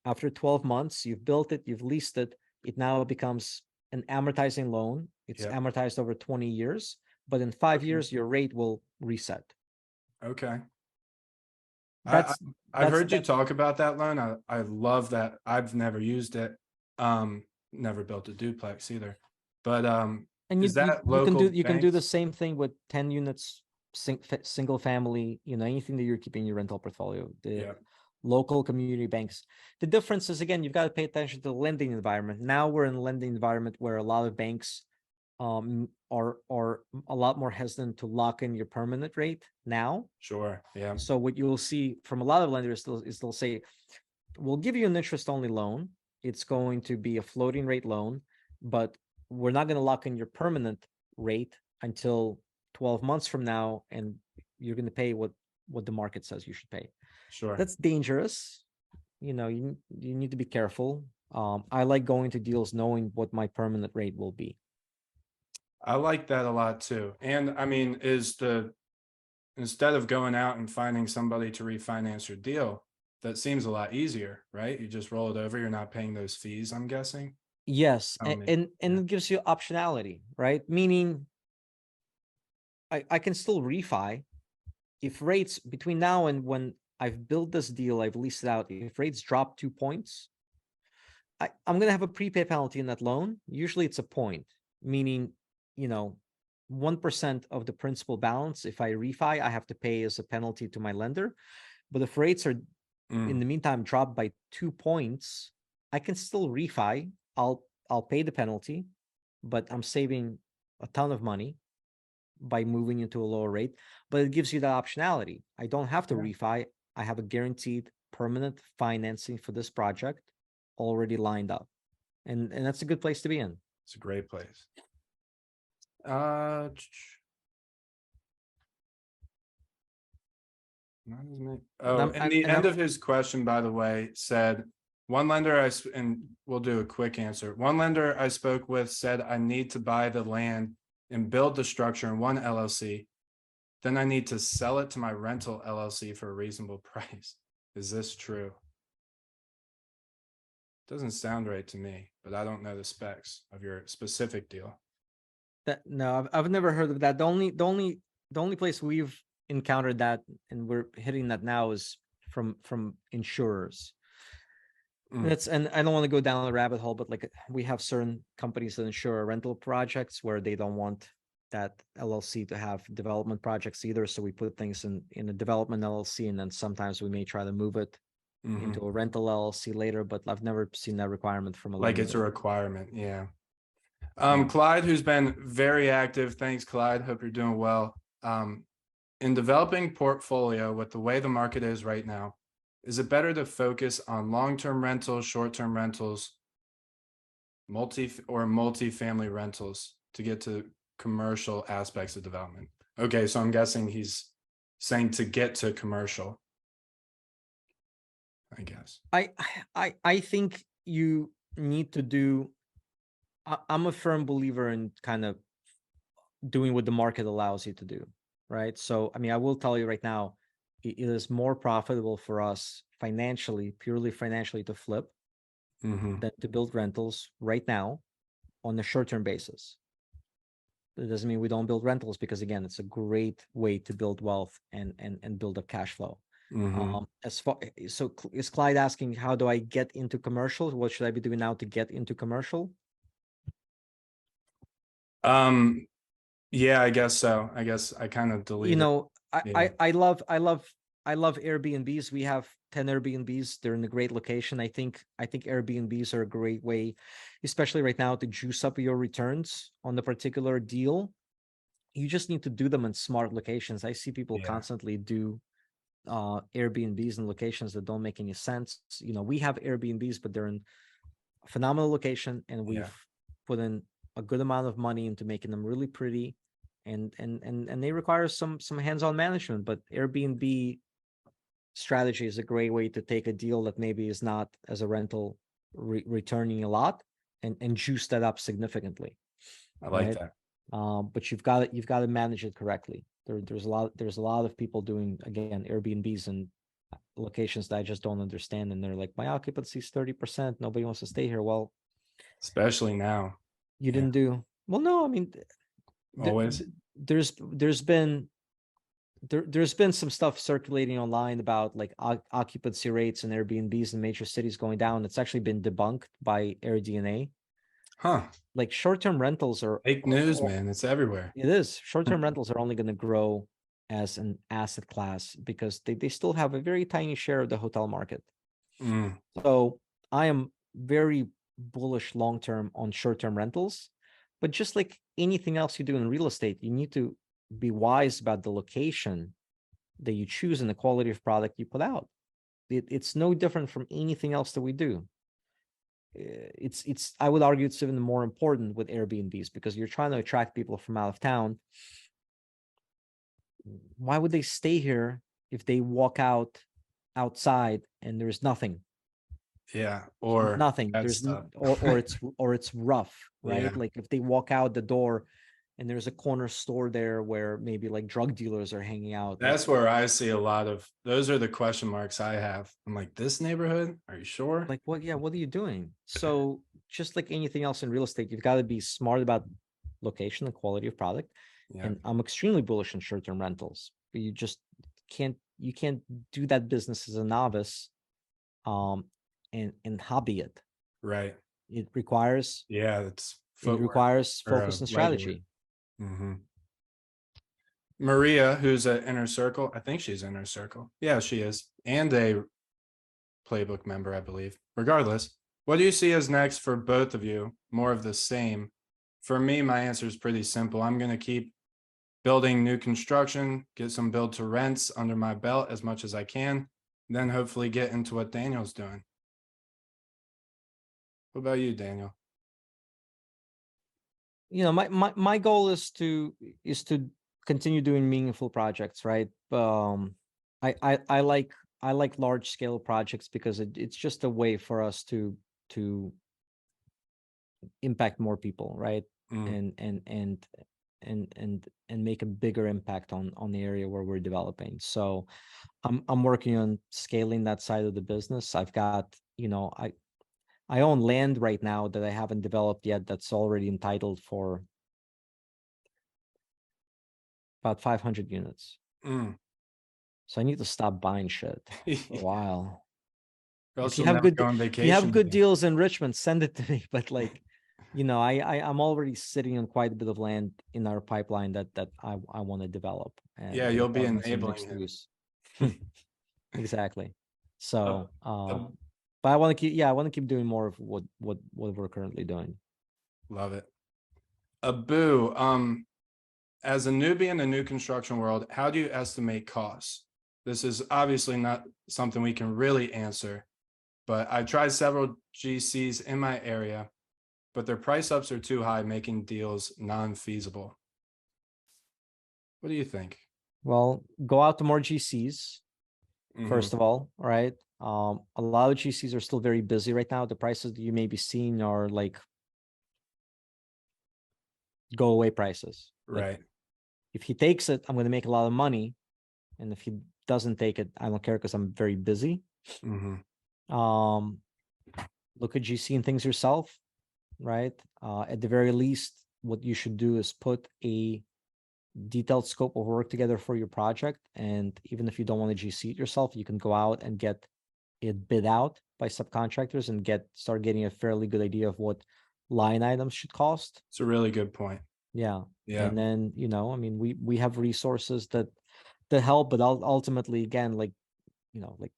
After 12 months, you've built it, you've leased it. It now becomes an amortizing loan. It's Yep. amortized over 20 years, but in 5 Okay. years, your rate will reset. Okay. That's I've heard you that- talk about that loan. I love that. I've never used it. Never built a duplex either. But and is that you can local do the banks? same thing with 10 units, single family, anything that you're keeping in your rental portfolio. The Yeah. local community banks. The difference is, again, you've got to pay attention to the lending environment. Now we're in a lending environment where a lot of banks are a lot more hesitant to lock in your permanent rate now. Sure. Yeah. So what you'll see from a lot of lenders is they'll say, we'll give you an interest-only loan. It's going to be a floating rate loan, but we're not going to lock in your permanent rate until 12 months from now, and you're going to pay what the market says you should pay. Sure. That's dangerous. You need to be careful. I like going to deals knowing what my permanent rate will be. I like that a lot too. And I mean, instead of going out and finding somebody to refinance your deal, that seems a lot easier, right? You just roll it over. You're not paying those fees, I'm guessing. Yes, Tell me. and Yeah. it gives you optionality, right? Meaning I can still refi if rates between now and when I've built this deal, I've leased it out. If rates drop 2 points, I'm going to have a prepay penalty in that loan. Usually it's a point, meaning, 1% of the principal balance. If I refi, I have to pay as a penalty to my lender. But if rates are in the meantime dropped by 2 points, I can still refi. I'll pay the penalty, but I'm saving a ton of money by moving into a lower rate. But it gives you that optionality. I don't have to Yeah. refi. I have a guaranteed permanent financing for this project already lined up. And that's a good place to be in. It's a great place. Not as many. Oh, and the end of his question, by the way, said one lender and we'll do a quick answer. One lender I spoke with said I need to buy the land and build the structure in one LLC. Then I need to sell it to my rental LLC for a reasonable price. Is this true? Doesn't sound right to me, but I don't know the specs of your specific deal. No, I've never heard of that. The only place we've encountered that, and we're hitting that now, is from insurers. Mm. And I don't want to go down the rabbit hole, but like we have certain companies that insure our rental projects where they don't want that LLC to have development projects either. So we put things in a development LLC, and then sometimes we may try to move it into a rental LLC later, but I've never seen that requirement from a Like lender. it's a requirement. Yeah. Yeah. Clyde, who's been very active. Thanks, Clyde. Hope you're doing well. In developing portfolio with the way the market is right now, is it better to focus on long-term rentals, short-term rentals, multi-family rentals to get to commercial aspects of development? Okay, so I'm guessing he's saying to get to commercial, I guess. I think you need to do. I'm a firm believer in kind of doing what the market allows you to do, right? So, I mean, I will tell you right now, it is more profitable for us financially, purely financially, to flip Mm-hmm. than to build rentals right now on a short-term basis. It doesn't mean we don't build rentals, because again, it's a great way to build wealth and build up cash flow. Mm-hmm. So is Clyde asking, how do I get into commercial? What should I be doing now to get into commercial? Yeah, I guess so. I guess I kind of deleted. You know, Yeah. I love Airbnbs. We have 10 Airbnbs. They're in a great location. I think Airbnbs are a great way, especially right now, to juice up your returns on the particular deal. You just need to do them in smart locations. I see people Yeah. constantly do Airbnbs in locations that don't make any sense. You know, we have Airbnbs, but they're in a phenomenal location, and we've put in a good amount of money into making them really pretty, and they require some hands-on management. But Airbnb strategy is a great way to take a deal that maybe is not as a rental returning a lot, and juice that up significantly. I like right? that. But you've got to manage it correctly. There's a lot of people doing, again, Airbnbs in locations that I just don't understand, and they're like, my occupancy is 30%. Nobody wants to stay here. Well, Especially now. you didn't do well. No, I mean, Always. there's been some stuff circulating online about like occupancy rates and Airbnbs in major cities going down. It's actually been debunked by AirDNA. Huh. Like short-term rentals are Fake news, man. It's everywhere. It is. Short-term rentals are only going to grow as an asset class because they still have a very tiny share of the hotel market. Mm. So I am very bullish long-term on short-term rentals, but just like anything else you do in real estate, you need to be wise about the location that you choose and the quality of product you put out. It's no different from anything else that we do. It's I would argue it's even more important with Airbnbs, because you're trying to attract people from out of town. Why would they stay here if they walk outside and there's nothing? Yeah. Or Nothing. There's stuff. or it's rough, right? Yeah. Like if they walk out the door and there's a corner store there where maybe like drug dealers are hanging out. That's where I see a lot of, those are the question marks I have. I'm like, this neighborhood? Are you sure? Like, what? Yeah, what are you doing? So just like anything else in real estate, you've got to be smart about location and quality of product. Yeah. And I'm extremely bullish on short-term rentals, but you just can't do that business as a novice, and hobby it. Right. It requires Yeah. It's focus and regular. strategy. Mm-hmm. Maria, who's at Inner Circle, I think she's Inner Circle. Yeah, she is. And a Playbook member, I believe. Regardless, what do you see as next for both of you? More of the same? For me, my answer is pretty simple. I'm going to keep building new construction, get some build to rents under my belt as much as I can, then hopefully get into what Daniel's doing. What about you, Daniil? You know, my goal is to continue doing meaningful projects, right? I like large scale projects because it's just a way for us to impact more people, right? Mm. And make a bigger impact on the area where we're developing. So I'm working on scaling that side of the business. I've got, you know, I own land right now that I haven't developed yet that's already entitled for about 500 units. Mm. So I need to stop buying shit for a while. Or else If you you'll have never good, go on if you have vacation good again. deals in Richmond, send it to me. But like, I'm already sitting on quite a bit of land in our pipeline that I want to develop. And Yeah, you'll be apartments and enabling mixed him. use. Exactly. Uh, So, but I want to keep, I want to keep doing more of what we're currently doing. Love it. Abu, as a newbie in the new construction world, how do you estimate costs? This is obviously not something we can really answer, but I tried several GCs in my area, but their price ups are too high, making deals non-feasible. What do you think? Well, go out to more GCs, first of all, right? A lot of GCs are still very busy right now. The prices that you may be seeing are like go away prices. Like, Right. if he takes it, I'm going to make a lot of money. And if he doesn't take it, I don't care because I'm very busy. Look at GC and things yourself, right? At the very least, what you should do is put a detailed scope of work together for your project. And even if you don't want to GC it yourself, you can go out and get it bid out by subcontractors and start getting a fairly good idea of what line items should cost. It's a really good point. Yeah. Yeah. And then, I mean, we have resources that help, but ultimately, again, like, like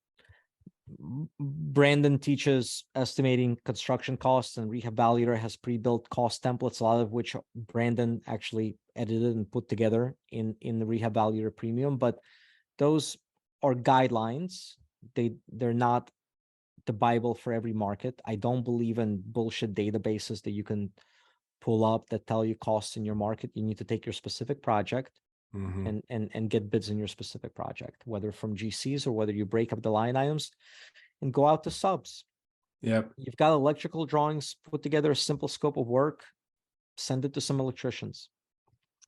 Brandon teaches estimating construction costs, and Rehabbalitor has pre-built cost templates, a lot of which Brandon actually edited and put together in the Rehabbalitor Premium. But those are guidelines. They're not the Bible for every market. I don't believe in bullshit databases that you can pull up that tell you costs in your market. You need to take your specific project and get bids in your specific project, whether from GCs or whether you break up the line items and go out to subs. Yep. You've got electrical drawings, put together a simple scope of work, send it to some electricians.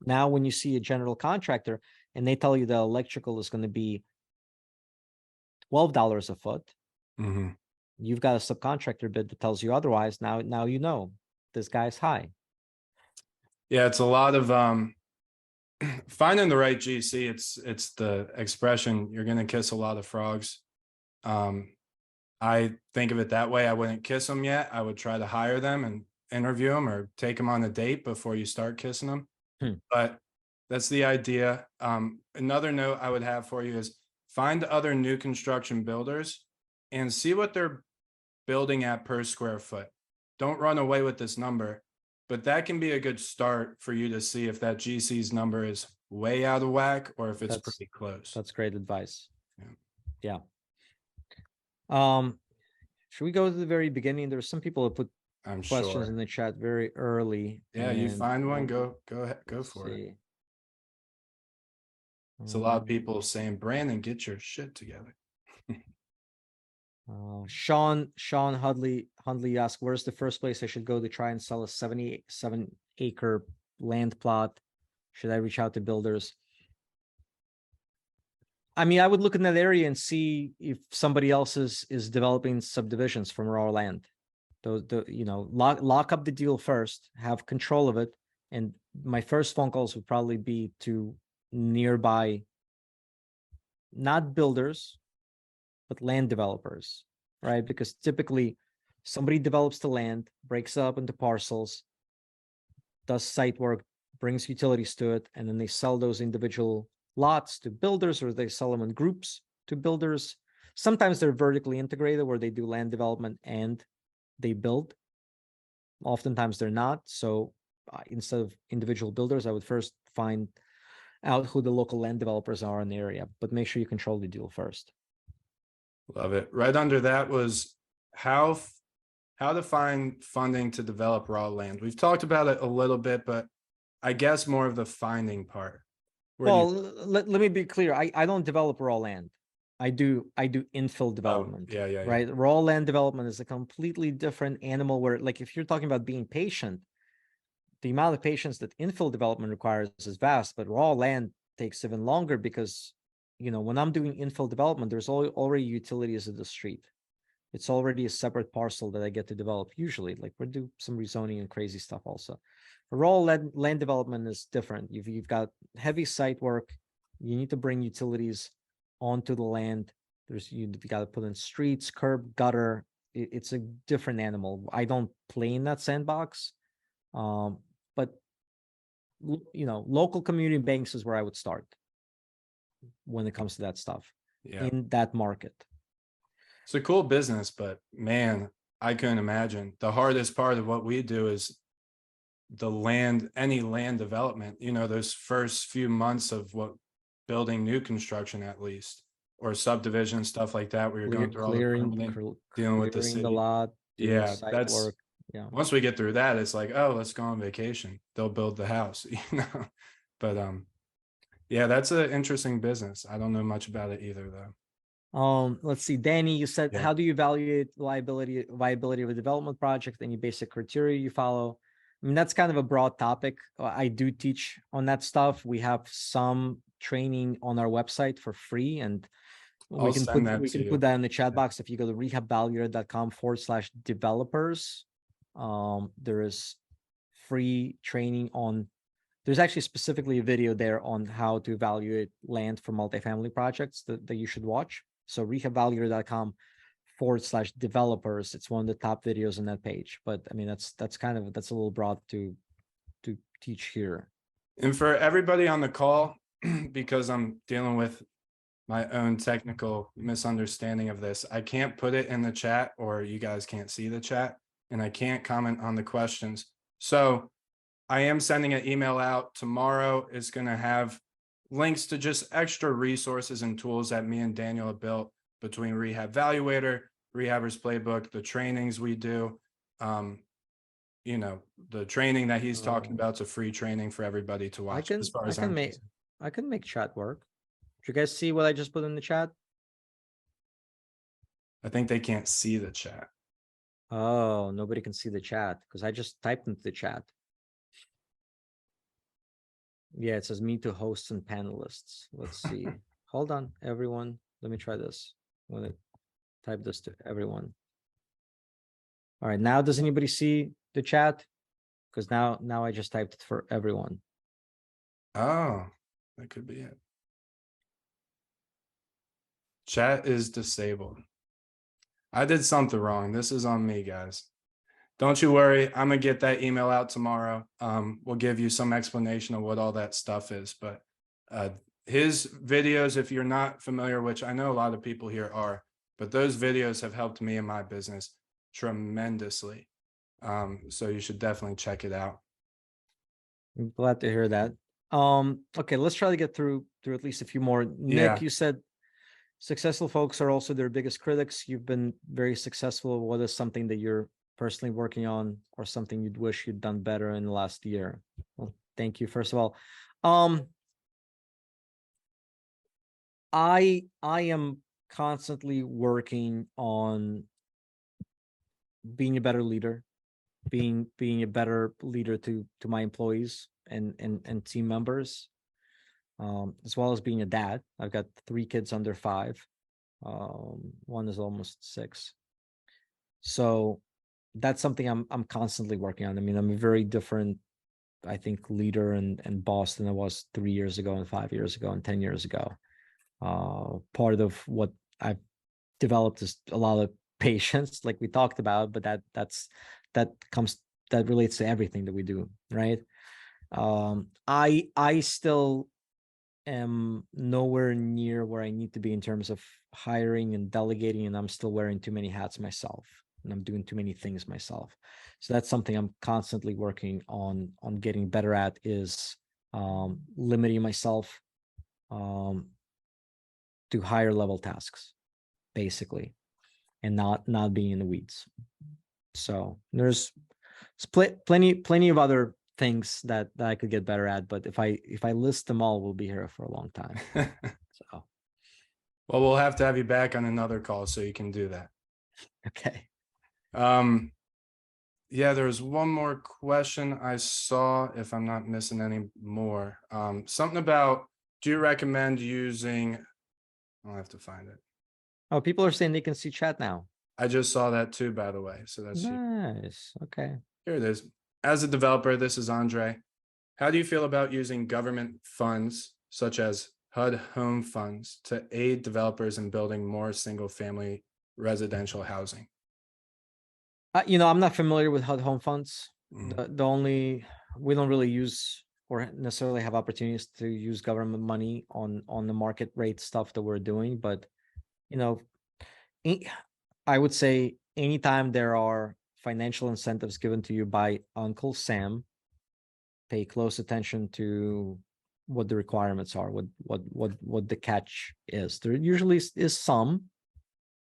Now, when you see a general contractor and they tell you the electrical is going to be $12 a foot, you've got a subcontractor bid that tells you otherwise. Now this guy's high. Yeah, it's a lot of finding the right GC. It's the expression, you're gonna kiss a lot of frogs. I think of it that way. I wouldn't kiss them yet. I would try to hire them and interview them or take them on a date before you start kissing them. But that's the idea. Another note I would have for you is find other new construction builders and see what they're building at per square foot. Don't run away with this number, but that can be a good start for you to see if that GC's number is way out of whack or if it's pretty close. That's great advice. Yeah. Should we go to the very beginning? There's some people that put questions in the chat very early. Yeah, you find one, go ahead, go for it. It's a lot of people saying, Brandon, get your shit together. Sean Hudley asked, where's the first place I should go to try and sell a 77-acre land plot? Should I reach out to builders? I mean, I would look in that area and see if somebody else is developing subdivisions from raw land. Lock up the deal first, have control of it. And my first phone calls would probably be to nearby, not builders, but land developers, right? Because typically somebody develops the land, breaks it up into parcels, does site work, brings utilities to it, and then they sell those individual lots to builders, or they sell them in groups to builders. Sometimes they're vertically integrated where they do land development and they build. Oftentimes they're not. So instead of individual builders, I would first find out who the local land developers are in the area, but make sure you control the deal first. Love it. Right under that was how to find funding to develop raw land. We've talked about it a little bit, but I guess more of the finding part. Let me be clear. I don't develop raw land. I do infill development. Right. Raw land development is a completely different animal where, like, if you're talking about being patient, the amount of patience that infill development requires is vast, but raw land takes even longer because, when I'm doing infill development, there's already utilities at the street. It's already a separate parcel that I get to develop usually. Like, we do some rezoning and crazy stuff also. Raw land development is different. You've got heavy site work. You need to bring utilities onto the land. You've got to put in streets, curb, gutter. It's a different animal. I don't play in that sandbox. But local community banks is where I would start when it comes to that stuff in that market. It's a cool business, but man, I couldn't imagine. The hardest part of what we do is any land development, those first few months of building new construction, at least, or subdivision, stuff like that, where you're going through all the permitting, dealing with the clearing city. the lot, doing site that's work. Yeah. Once we get through that, it's like, oh, let's go on vacation. They'll build the house, But yeah, that's an interesting business. I don't know much about it either, though. Let's see, Danny, you said, how do you evaluate viability of a development project? Any basic criteria you follow? I mean, that's kind of a broad topic. I do teach on that stuff. We have some training on our website for free, and we can put that in the chat box. If you go to rehabvaluator.com/developers, there is free training on. There's actually specifically a video there on how to evaluate land for multifamily projects that you should watch. So rehabvaluator.com/developers. It's one of the top videos on that page. But I mean, that's a little broad to teach here. And for everybody on the call, because I'm dealing with my own technical misunderstanding of this, I can't put it in the chat, or you guys can't see the chat, and I can't comment on the questions. So I am sending an email out tomorrow. It's going to have links to just extra resources and tools that me and Daniil have built between Rehab Valuator, Rehabbers Playbook, the trainings we do. The training that he's talking about is a free training for everybody to watch. I can make chat work. Did you guys see what I just put in the chat? I think they can't see the chat. Oh, nobody can see the chat because I just typed into the chat. Yeah, it says me to hosts and panelists. Let's see. Hold on, everyone. Let me try this. I'm going to type this to everyone. All right, now does anybody see the chat? Because now I just typed it for everyone. Oh, that could be it. Chat is disabled. I did something wrong. This is on me, guys. Don't you worry. I'm going to get that email out tomorrow. We'll give you some explanation of what all that stuff is. But his videos, if you're not familiar, which I know a lot of people here are, but those videos have helped me in my business tremendously. So you should definitely check it out. I'm glad to hear that. Okay, let's try to get through at least a few more. Nick, you said successful folks are also their biggest critics. You've been very successful. What is something that you're personally working on, or something you'd wish you'd done better in the last year? Well, thank you, first of all. I am constantly working on being a better leader, being a better leader to my employees and team members, as well as being a dad. I've got 3 kids under 5. One is almost 6. So that's something I'm constantly working on. I mean, I'm a very different, I think, leader and boss than I was 3 years ago and 5 years ago and 10 years ago. Part of what I've developed is a lot of patience, like we talked about, but that relates to everything that we do, right? I still am nowhere near where I need to be in terms of hiring and delegating, and I'm still wearing too many hats myself, and I'm doing too many things myself. So that's something I'm constantly working on getting better at, is limiting myself to higher level tasks, basically, and not being in the weeds. So there's plenty of other things that I could get better at, but if I list them all, we'll be here for a long time. So, well, we'll have to have you back on another call so you can do that. Okay. Yeah, there's one more question I saw, if I'm not missing any more. Something about, do you recommend using, I'll have to find it. Oh, people are saying they can see chat now. I just saw that too, by the way. So that's nice. Okay. Here it is. As a developer, this is Andre. How do you feel about using government funds, such as HUD home funds to aid developers in building more single-family residential housing? I'm not familiar with HUD home funds. Mm. We don't really use or necessarily have opportunities to use government money on the market rate stuff that we're doing. But, you know, I would say anytime there are financial incentives given to you by Uncle Sam, pay close attention to what the requirements are, what the catch is. There usually is some,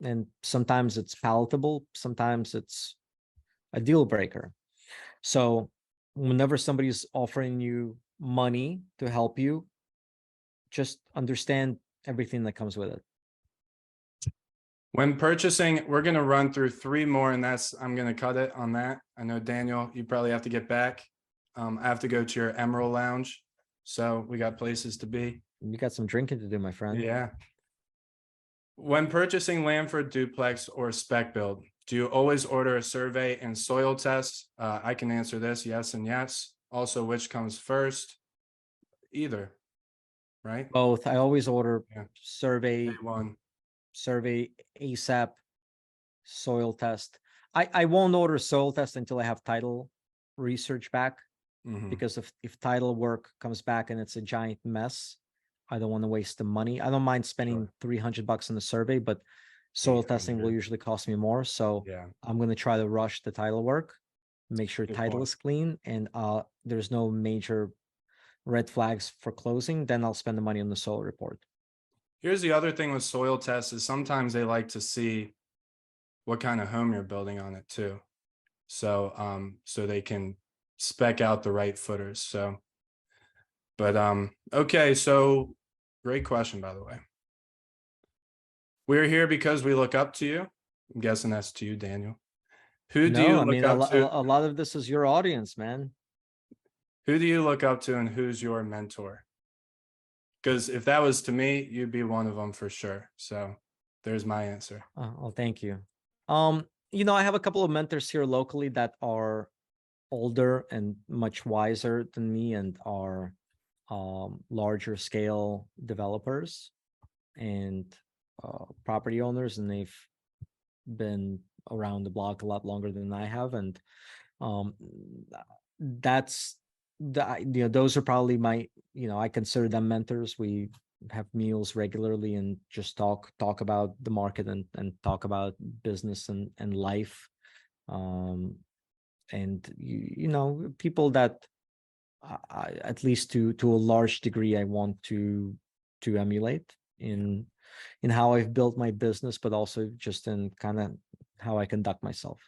and sometimes it's palatable, sometimes it's a deal breaker. So whenever somebody's offering you money to help you, just understand everything that comes with it. When purchasing, we're going to run through 3 more, and I'm going to cut it on that. I know, Daniel, you probably have to get back. I have to go to your Emerald Lounge. So we got places to be. You got some drinking to do, my friend. Yeah. When purchasing land for duplex or spec build, do you always order a survey and soil test? I can answer this, yes and yes. Also, which comes first? Either, right? Both. I always order Yeah. survey One. ASAP, soil test. I won't order soil test until I have title research back, because if title work comes back and it's a giant mess, I don't want to waste the money. I don't mind spending $300 on the survey, but soil testing will 800. usually cost me more. So Yeah. I'm going to try to rush the title work, make sure Good title point. is clean, and there's no major red flags for closing. Then I'll spend the money on the soil report. Here's the other thing with soil tests is sometimes they like to see what kind of home you're building on it too. So so they can spec out the right footers. So but okay, so great question, by the way. We're here because we look up to you. I'm guessing that's to you, Daniel. Who do you No, I look mean, a up to? lot of this is your audience, man. Who do you look up to and who's your mentor? Because if that was to me, you'd be one of them for sure. So there's my answer. Oh, thank you. I have a couple of mentors here locally that are older and much wiser than me and are larger scale developers and property owners, and they've been around the block a lot longer than I have. And that's those are probably my, I consider them mentors. We have meals regularly and just talk about the market and talk about business and life. And people that at least to a large degree I want to emulate in how I've built my business, but also just in kind of how I conduct myself.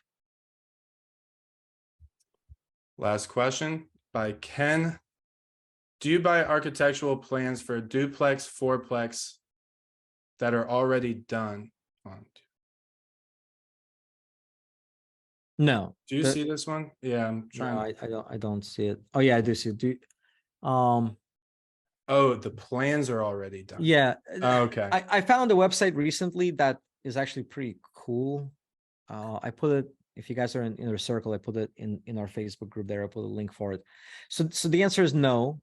Last question by Ken. Do you buy architectural plans for a duplex, fourplex that are already done? No. Do you see this one? Yeah, I'm trying. No, I don't see it. Oh yeah, I do see it. Oh, the plans are already done. Yeah. Oh, okay. I found a website recently that is actually pretty cool. I put it, if you guys are in our circle, I put it in our Facebook group there. I put a link for it. So the answer is no.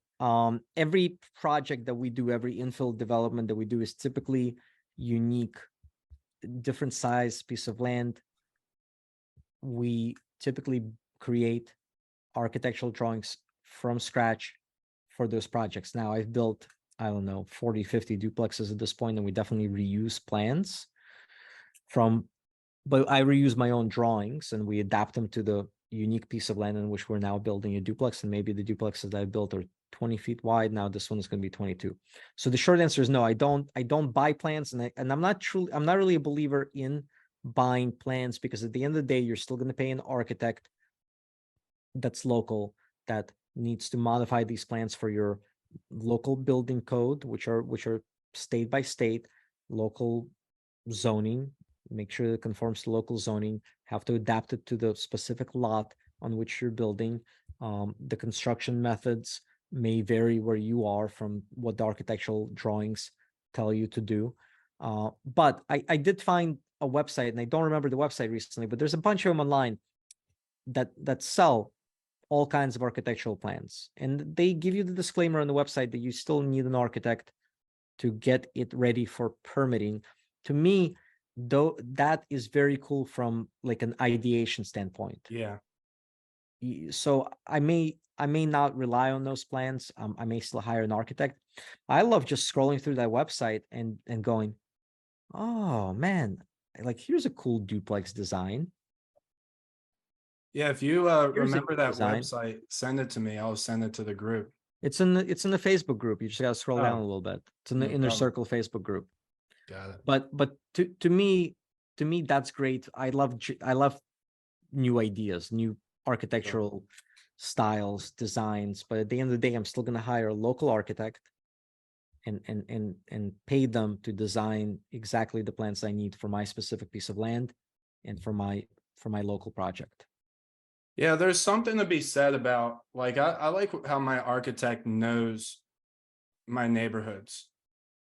Every project that we do, every infill development that we do is typically unique, different size piece of land. We typically create architectural drawings from scratch for those projects. Now I've built, I don't know, 40, 50 duplexes at this point, and we definitely reuse plans but I reuse my own drawings and we adapt them to the unique piece of land in which we're now building a duplex. And maybe the duplexes that I built are 20 feet wide. Now this one is going to be 22. So the short answer is no, I don't buy plans. And I'm not really a believer in buying plans, because at the end of the day, you're still going to pay an architect that's local that needs to modify these plans for your local building code, which are state by state, local zoning. Make sure it conforms to local zoning, have to adapt it to the specific lot on which you're building. The construction methods may vary where you are from what the architectural drawings tell you to do. But I did find a website, and I don't remember the website recently, but there's a bunch of them online that sell all kinds of architectural plans. And they give you the disclaimer on the website that you still need an architect to get it ready for permitting. To me, though, that is very cool from like an ideation standpoint. Yeah. So I may not rely on those plans. I may still hire an architect. I love just scrolling through that website and going, oh man, like here's a cool duplex design. Yeah, if you Here's a remember good that design. website, send it to me. I'll send it to the group. It's in the Facebook group. You just gotta scroll down a Oh, little bit. It's in the no Inner problem. Circle Facebook group. Got it. But to me that's great. I love new ideas, new architectural styles, designs. But at the end of the day, I'm still gonna hire a local architect and pay them to design exactly the plans I need for my specific piece of land and for my local project. Yeah, there's something to be said about, like, I like how my architect knows my neighborhoods.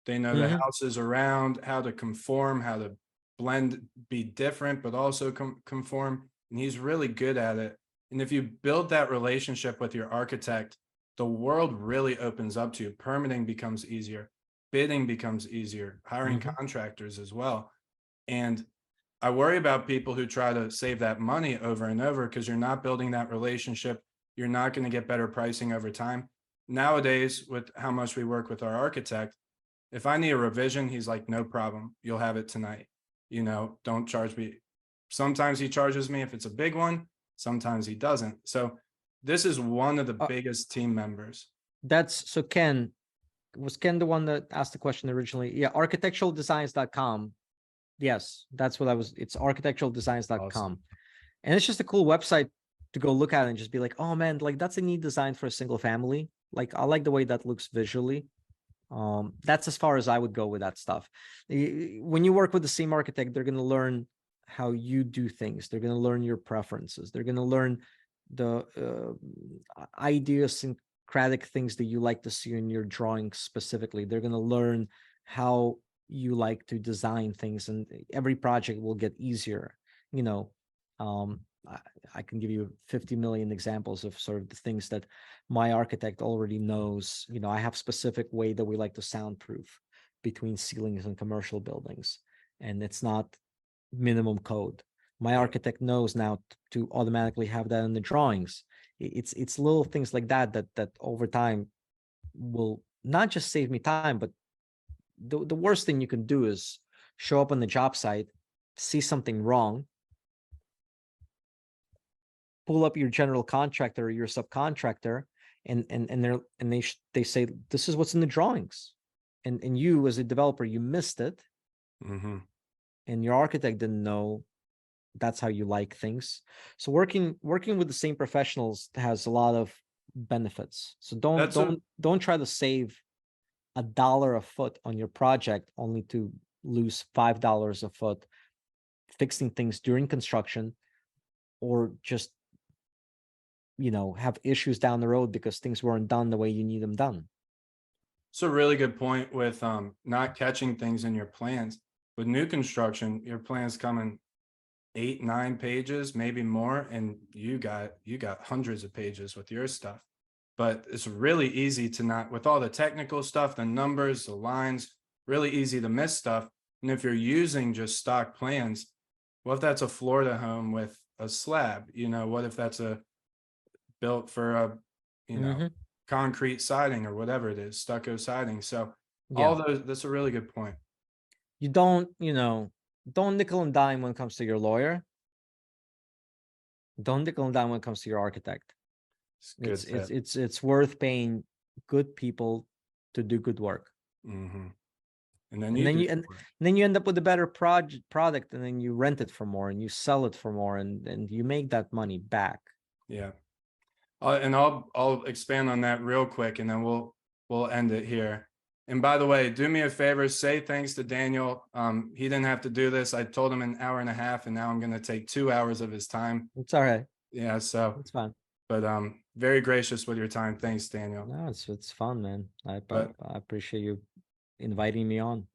They know the Hmm. houses around, how to conform, how to blend, be different, but also conform. And he's really good at it. And if you build that relationship with your architect, the world really opens up to you. Permitting becomes easier, bidding becomes easier, hiring Hmm. contractors as well. And I worry about people who try to save that money over and over because you're not building that relationship. You're not going to get better pricing over time. Nowadays, with how much we work with our architect, if I need a revision, he's like, no problem. You'll have it tonight. Don't charge me. Sometimes he charges me if it's a big one. Sometimes he doesn't. So this is one of the biggest team members. That's so Ken, was Ken the one that asked the question originally? Yeah, architecturaldesigns.com. Yes, that's what I was. It's architecturaldesigns.com. Awesome. And it's just a cool website to go look at and just be like, oh man, like that's a neat design for a single family. Like I like the way that looks visually. That's as far as I would go with that stuff. When you work with the same architect, they're going to learn how you do things. They're going to learn your preferences. They're going to learn the idiosyncratic things that you like to see in your drawings specifically. They're going to learn how you like to design things, and every project will get easier. You know, um, I can give you 50 million examples of sort of the things that my architect already knows. I have specific way that we like to soundproof between ceilings and commercial buildings, and it's not minimum code. My architect knows now to automatically have that in the drawings. It's little things like that over time will not just save me time, but the worst thing you can do is show up on the job site, see something wrong, pull up your general contractor or your subcontractor, and they say this is what's in the drawings, and you as a developer, you missed it, Mm-hmm. and your architect didn't know that's how you like things. So working with the same professionals has a lot of benefits. So don't try to save $1 a foot on your project only to lose $5 a foot fixing things during construction, or just have issues down the road because things weren't done the way you need them done. It's a really good point with not catching things in your plans. With new construction, your plans come in 8, 9 pages, maybe more, and you got hundreds of pages with your stuff. But it's really easy to not, with all the technical stuff, the numbers, the lines, really easy to miss stuff. And if you're using just stock plans, what if that's a Florida home with a slab? What if that's a built for a, concrete siding or whatever it is, stucco siding. So all those, that's a really good point. You don't nickel and dime when it comes to your lawyer. Don't nickel and dime when it comes to your architect. It's worth paying good people to do good work. Mm-hmm. And then you end up with a better product, and then you rent it for more and you sell it for more, and you make that money back. Yeah. And I'll expand on that real quick, and then we'll end it here. And by the way, do me a favor, say thanks to Daniil. He didn't have to do this. I told him an hour and a half, and now I'm going to take 2 hours of his time. It's all right. Yeah, so it's fine. But very gracious with your time. Thanks, Daniil. No, it's fun, man. I appreciate you inviting me on.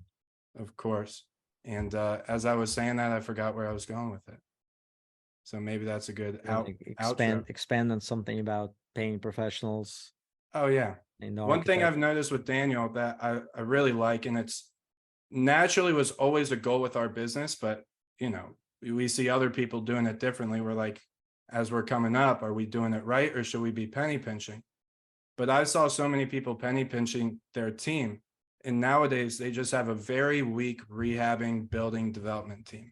Of course. And as I was saying that, I forgot where I was going with it. So maybe that's a good outro. Expand on something about paying professionals. Oh yeah. and no One thing architect. I've noticed with Daniel that I really like, and it's naturally was always a goal with our business, but you know, we see other people doing it differently. We're like, as we're coming up, are we doing it right, or should we be penny pinching? But I saw so many people penny pinching their team, and nowadays they just have a very weak rehabbing building development team.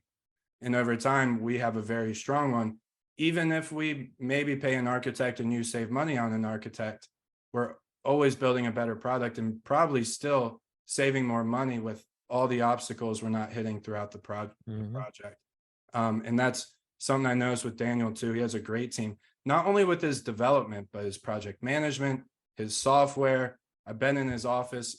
And over time, we have a very strong one. Even if we maybe pay an architect and you save money on an architect, we're always building a better product and probably still saving more money with all the obstacles we're not hitting throughout the project. And that's something I noticed with Daniel too. He has a great team, not only with his development, but his project management, his software. I've been in his office.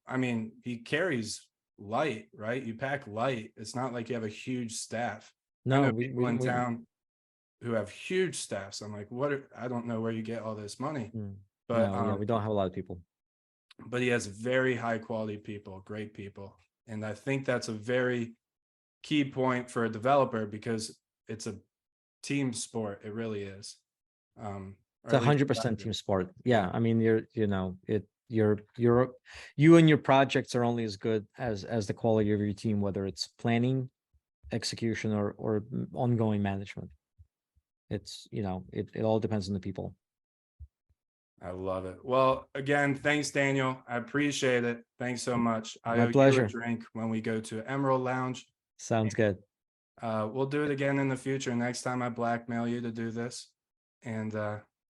I mean, he carries light, right? You pack light. It's not like you have a huge staff. I No, know people in town who have huge staffs. I'm like, I don't know where you get all this money. But no, yeah, we don't have a lot of people. But he has very high quality people, great people. And I think that's a very key point for a developer, because it's a team sport. It really is. It's 100% team sport. Yeah, I mean, you and your projects are only as good as the quality of your team, whether it's planning, execution, or ongoing management. It's, it all depends on the people. I love it. Well, again, thanks, Daniel. I appreciate it. Thanks so much. I My owe pleasure. you a drink when we go to Emerald Lounge. Sounds good. We'll do it again in the future. Next time I blackmail you to do this. And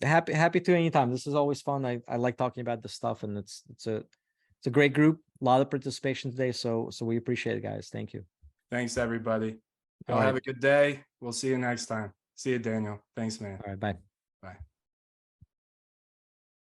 Happy to anytime. This is always fun. I like talking about this stuff, and it's a great group. A lot of participation today. So we appreciate it, guys. Thank you. thanks, everybody. Y'all All have right. a good day. We'll see you next time. See you, Daniel. Thanks, man. All right. Bye. Bye.